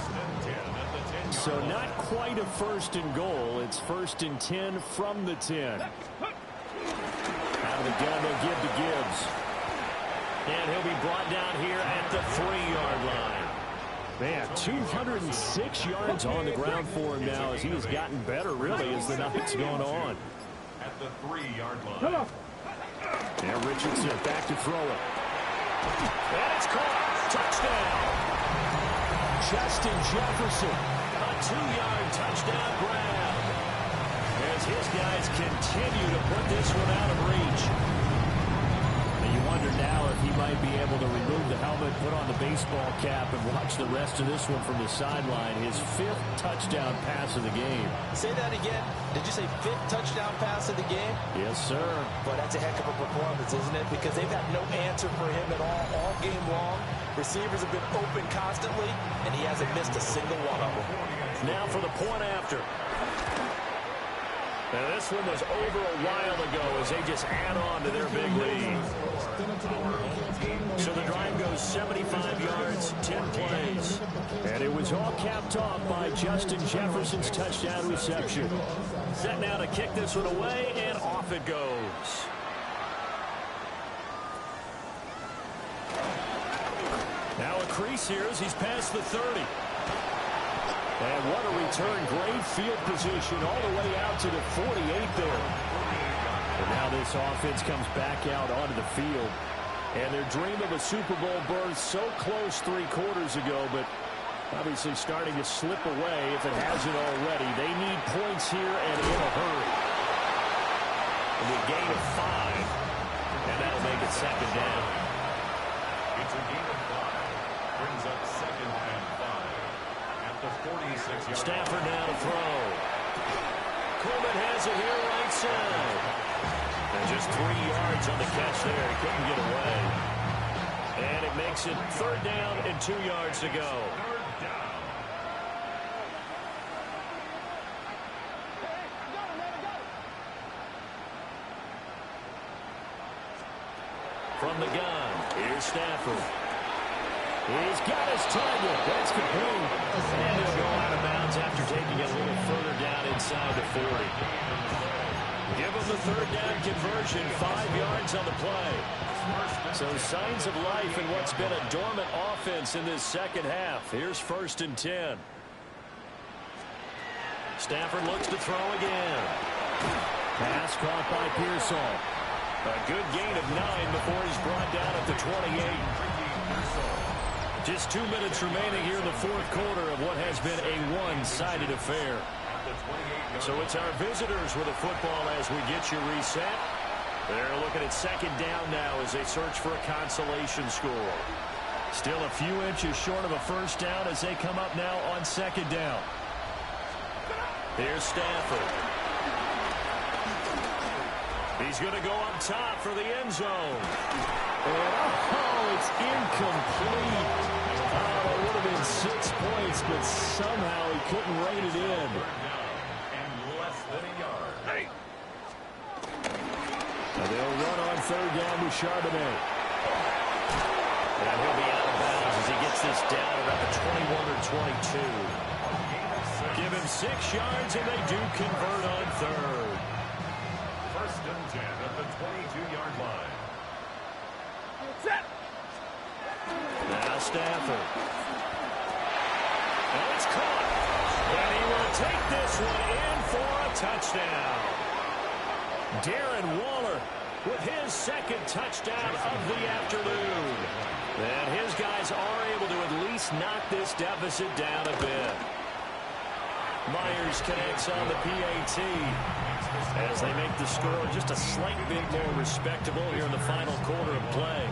S10: So not quite a first and goal. It's first and 10 from the 10. Out of the gun, they'll give to Gibbs.
S9: And he'll be brought down here at the 3-yard line.
S10: Man, 206 yards on the ground for him now as he has gotten better, really, as the night's gone on.
S5: At the 3-yard line.
S10: Now Richardson back to throw it. And it's caught. Touchdown. Justin Jefferson. A 2-yard touchdown grab. As his guys continue to put this one out of reach. And you wonder now if he might be able to remove the helmet, put on the baseball cap, and watch the rest of this one from the sideline. His 5th touchdown pass of the game.
S8: Say that again. Did you say 5th touchdown pass of the game?
S10: Yes, sir.
S8: But that's a heck of a performance, isn't it? Because they've had no answer for him at all game long. Receivers have been open constantly, and he hasn't missed a single one of them.
S10: Now for the point after. Now this one was over a while ago as they just add on to their big lead. So the drive goes 75 yards, 10 plays. And it was all capped off by Justin Jefferson's touchdown reception. Set now to kick this one away, and off it goes. Now a crease here as he's past the 30. And what a return. Great field position all the way out to the 48 there. And now this offense comes back out onto the field. And their dream of a Super Bowl berth so close 3 quarters ago, but obviously starting to slip away if it hasn't already. They need points here and in a hurry. And a gain of 5. And that'll make it 2nd down.
S5: It's a gain of 5. Brings up 2nd and 5.
S10: Stafford now to throw. Coleman has it here right side. And just 3 yards on the catch there. He couldn't get away. And it makes it 3rd down and 2 yards to go. From the gun, here's Stafford. He's got his target. That's complete. And he'll go out of bounds after taking it a little further down inside the 40. Give him the 3rd down conversion. 5 yards on the play. So signs of life in what's been a dormant offense in this 2nd half. Here's 1st and 10. Stafford looks to throw again. Pass caught by Pearsall. A good gain of 9 before he's brought down at the 28. Just 2 minutes remaining here in the 4th quarter of what has been a one-sided affair. So it's our visitors with the football as we get you reset. They're looking at 2nd down now as they search for a consolation score. Still a few inches short of a 1st down as they come up now on 2nd down. Here's Stafford. He's going to go up top for the end zone. And, it's incomplete. It would have been 6 points, but somehow he couldn't rein it in.
S5: And less than a yard. Hey.
S10: And they'll run on 3rd down with Charbonnet. And he'll be out of bounds as he gets this down around the 21 or 22. Give him 6 yards, and they do convert on 3rd.
S5: 1st and 10 at the 22-yard line.
S6: Set.
S10: Now Stafford. And it's caught. And he will take this one in for a touchdown. Darren Waller with his 2nd touchdown of the afternoon. And his guys are able to at least knock this deficit down a bit. Myers connects on the PAT as they make the score just a slight bit more respectable here in the final quarter of play.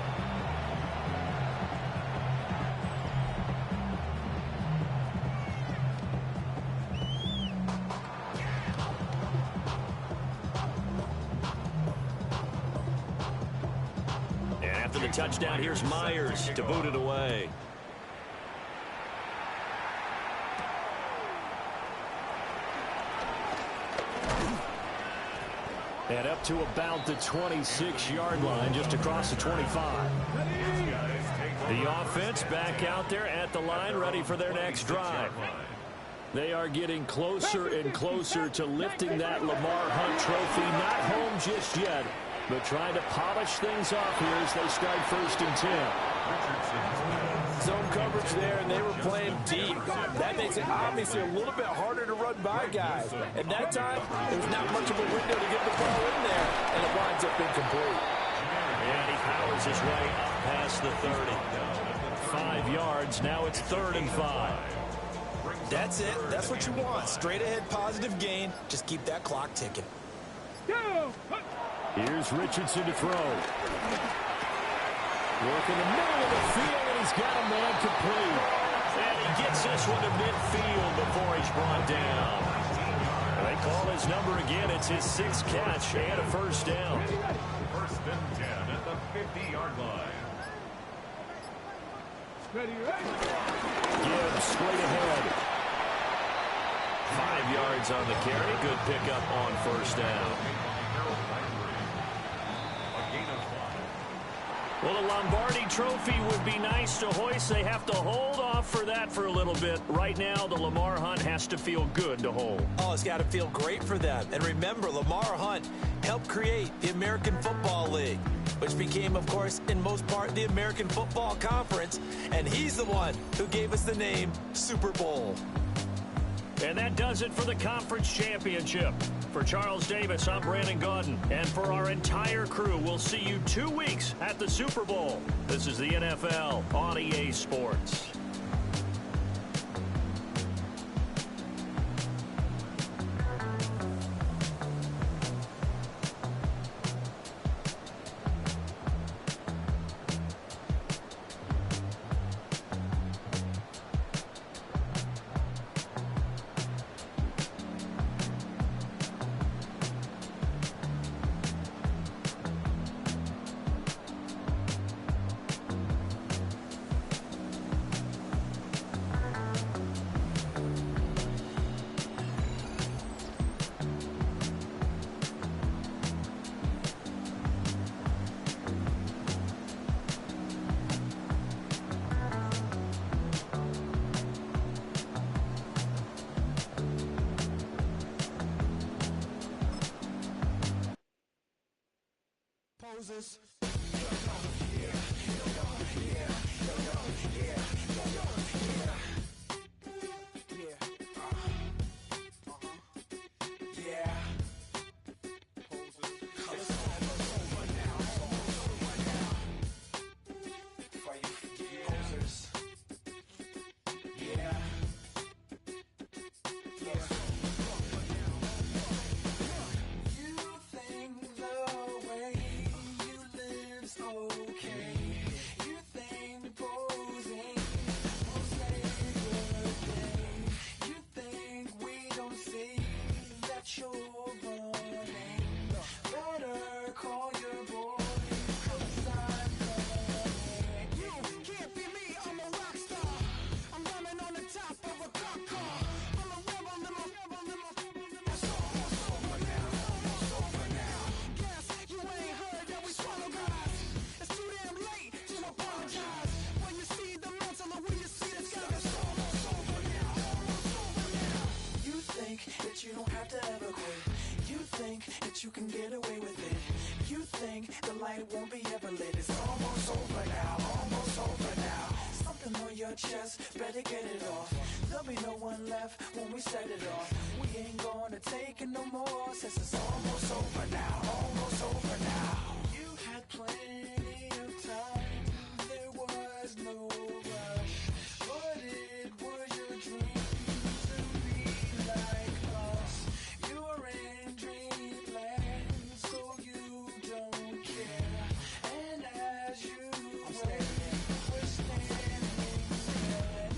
S10: And after the touchdown, here's Myers to boot it away. And up to about the 26-yard line, just across the 25. The offense back out there at the line, ready for their next drive. They are getting closer and closer to lifting that Lamar Hunt trophy. Not home just yet, but trying to polish things off here as they start 1st and 10.
S8: zone coverage there, and they were playing deep. That makes it obviously a little bit harder to run by guys. And that time, there's not much of a window to get the ball in there, and it winds up incomplete.
S9: And he powers his way up past the 30. 5 yards. Now it's 3rd and 5.
S8: That's it. That's what you want. Straight ahead positive gain. Just keep that clock ticking.
S10: Here's Richardson to throw. Work in the middle of the field, and he's got a man complete.
S9: And he gets this one to midfield before he's brought down. They call his number again. It's his 6th catch and a first down.
S5: 1st and 10 at the 50-yard line.
S10: Gibbs straight ahead.
S9: 5 yards on the carry. Good pickup on first down. Well, the Lombardi Trophy would be nice to hoist. They have to hold off for that for a little bit. Right now, the Lamar Hunt has to feel good to hold.
S8: Oh, it's got to feel great for them. And remember, Lamar Hunt helped create the American Football League, which became, of course, in most part, the American Football Conference. And he's the one who gave us the name Super Bowl.
S9: And that does it for the conference championship. For Charles Davis, I'm Brandon Gaudin. And for our entire crew, we'll see you 2 weeks at the Super Bowl. This is the NFL on EA Sports.
S1: Moses. You can get away with it. You think the light won't be ever lit. It's almost over now, almost over now. Something on your chest, better get it off. There'll be no one left when we set it off. We ain't gonna take it no more, since it's almost over now, almost over now. You had plenty of time, there was no rush, but it was your dream to be like us. You're in dreamland, so you don't care. And as you wait, we're standing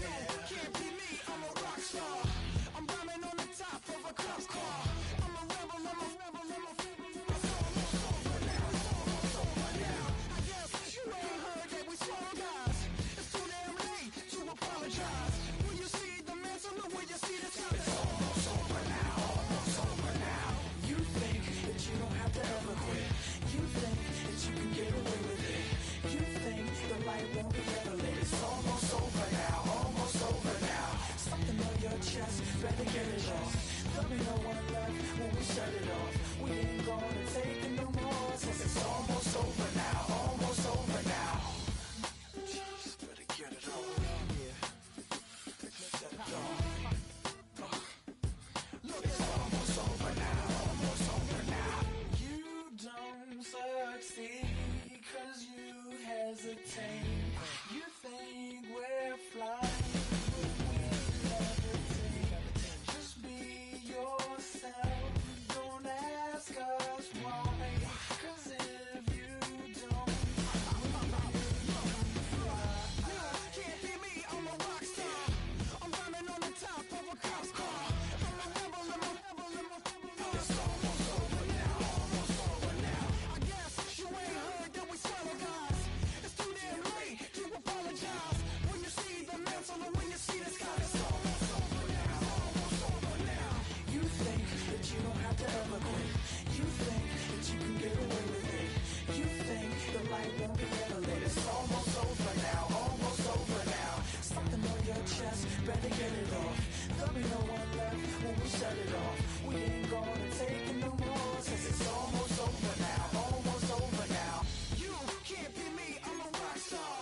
S1: there. You can't be me, I'm a rock star. I'm rhyming on the top of a cop car. I'm a rebel, I'm a rebel, I'm a rebel. It's almost over now, it's almost over now. It's almost over now, almost over now. I guess you ain't heard that we swallow guys. It's too damn late to apologize. When you see the mantle and when you see the sky, it's almost over now, almost over now. You think that you don't have to ever quit. You think that you can get away with it. You think the light won't be ever lit. It's almost over now, almost over now. Something on your chest, better get it off. There'll be no one left when we shut it off. We ain't gonna take it no more, since it's almost over now, almost over now. You can't be me, I'm a rock star.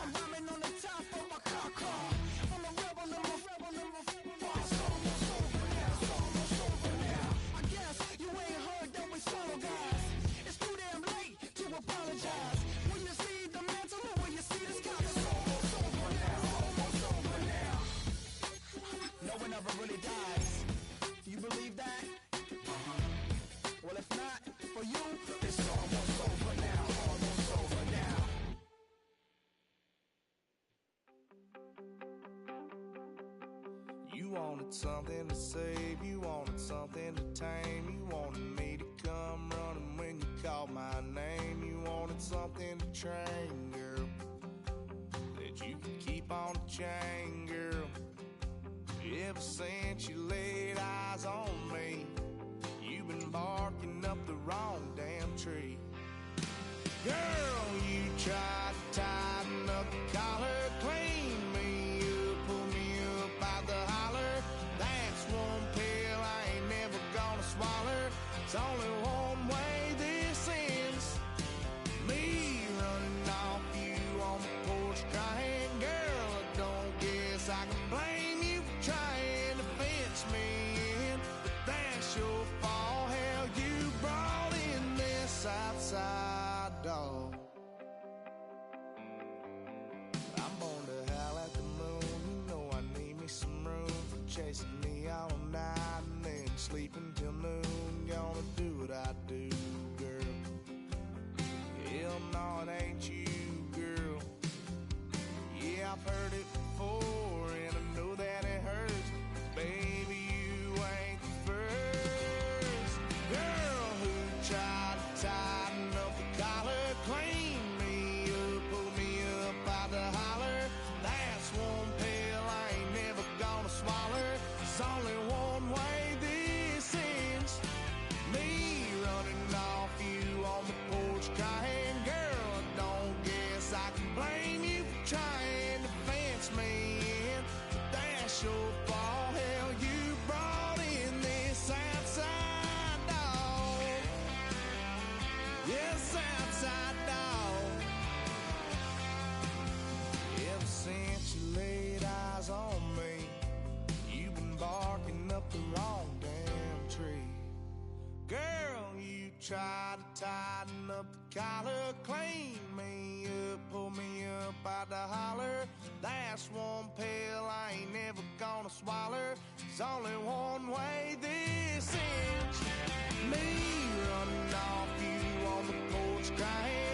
S1: I'm rhyming on the top of my car. I'm a rebel, it's almost over now, it's almost over now. I guess you ain't heard that we swallow guys. It's too damn late to apologize. When you see the mantle or when you see the sky, it's almost over now, almost over now. No one ever really dies. You believe that? Well, if not, for you, it's almost over now, almost over now. You wanted something to save, you wanted something to tame. You wanted me to come running when you called my name. You wanted something to train, girl, that you could keep on the chain, girl. Ever since you laid eyes on me, you've been barking up the wrong damn tree. Girl, you tried to tighten up the collar, clean me up, pull me up by the holler. That's one pill I ain't never gonna swallow. It's only one way this ends. Me running off you on the porch crying. Girl, I don't guess I can blame you for trying to fence me in, but that's your fault. Hell, you brought in this outside dog. I'm born to howl at the moon. You know I need me some room for chasing me all night and then sleeping till noon. Gonna do what I do, girl. Hell no, it ain't you, girl. Yeah, I've heard it before and I know that it hurts. Baby, you ain't the first girl who tried to tighten up the collar, clean me up, pull me up by the holler. That's one pill I ain't never gonna swallow. There's only one way this ends. Me running off you on the porch crying. Girl, I don't guess I can blame you for trying to fence me in, but that's your fault. Hell, you brought in this outside dog. Yes, outside dog. Ever since you laid eyes on me, you've been barking up the wrong damn tree. Girl, you tried to tighten up the collar, clean me up, pull me up by the holler. That's one pill I ain't never gonna swallow. There's only one way this ends. Me running off you on the porch crying.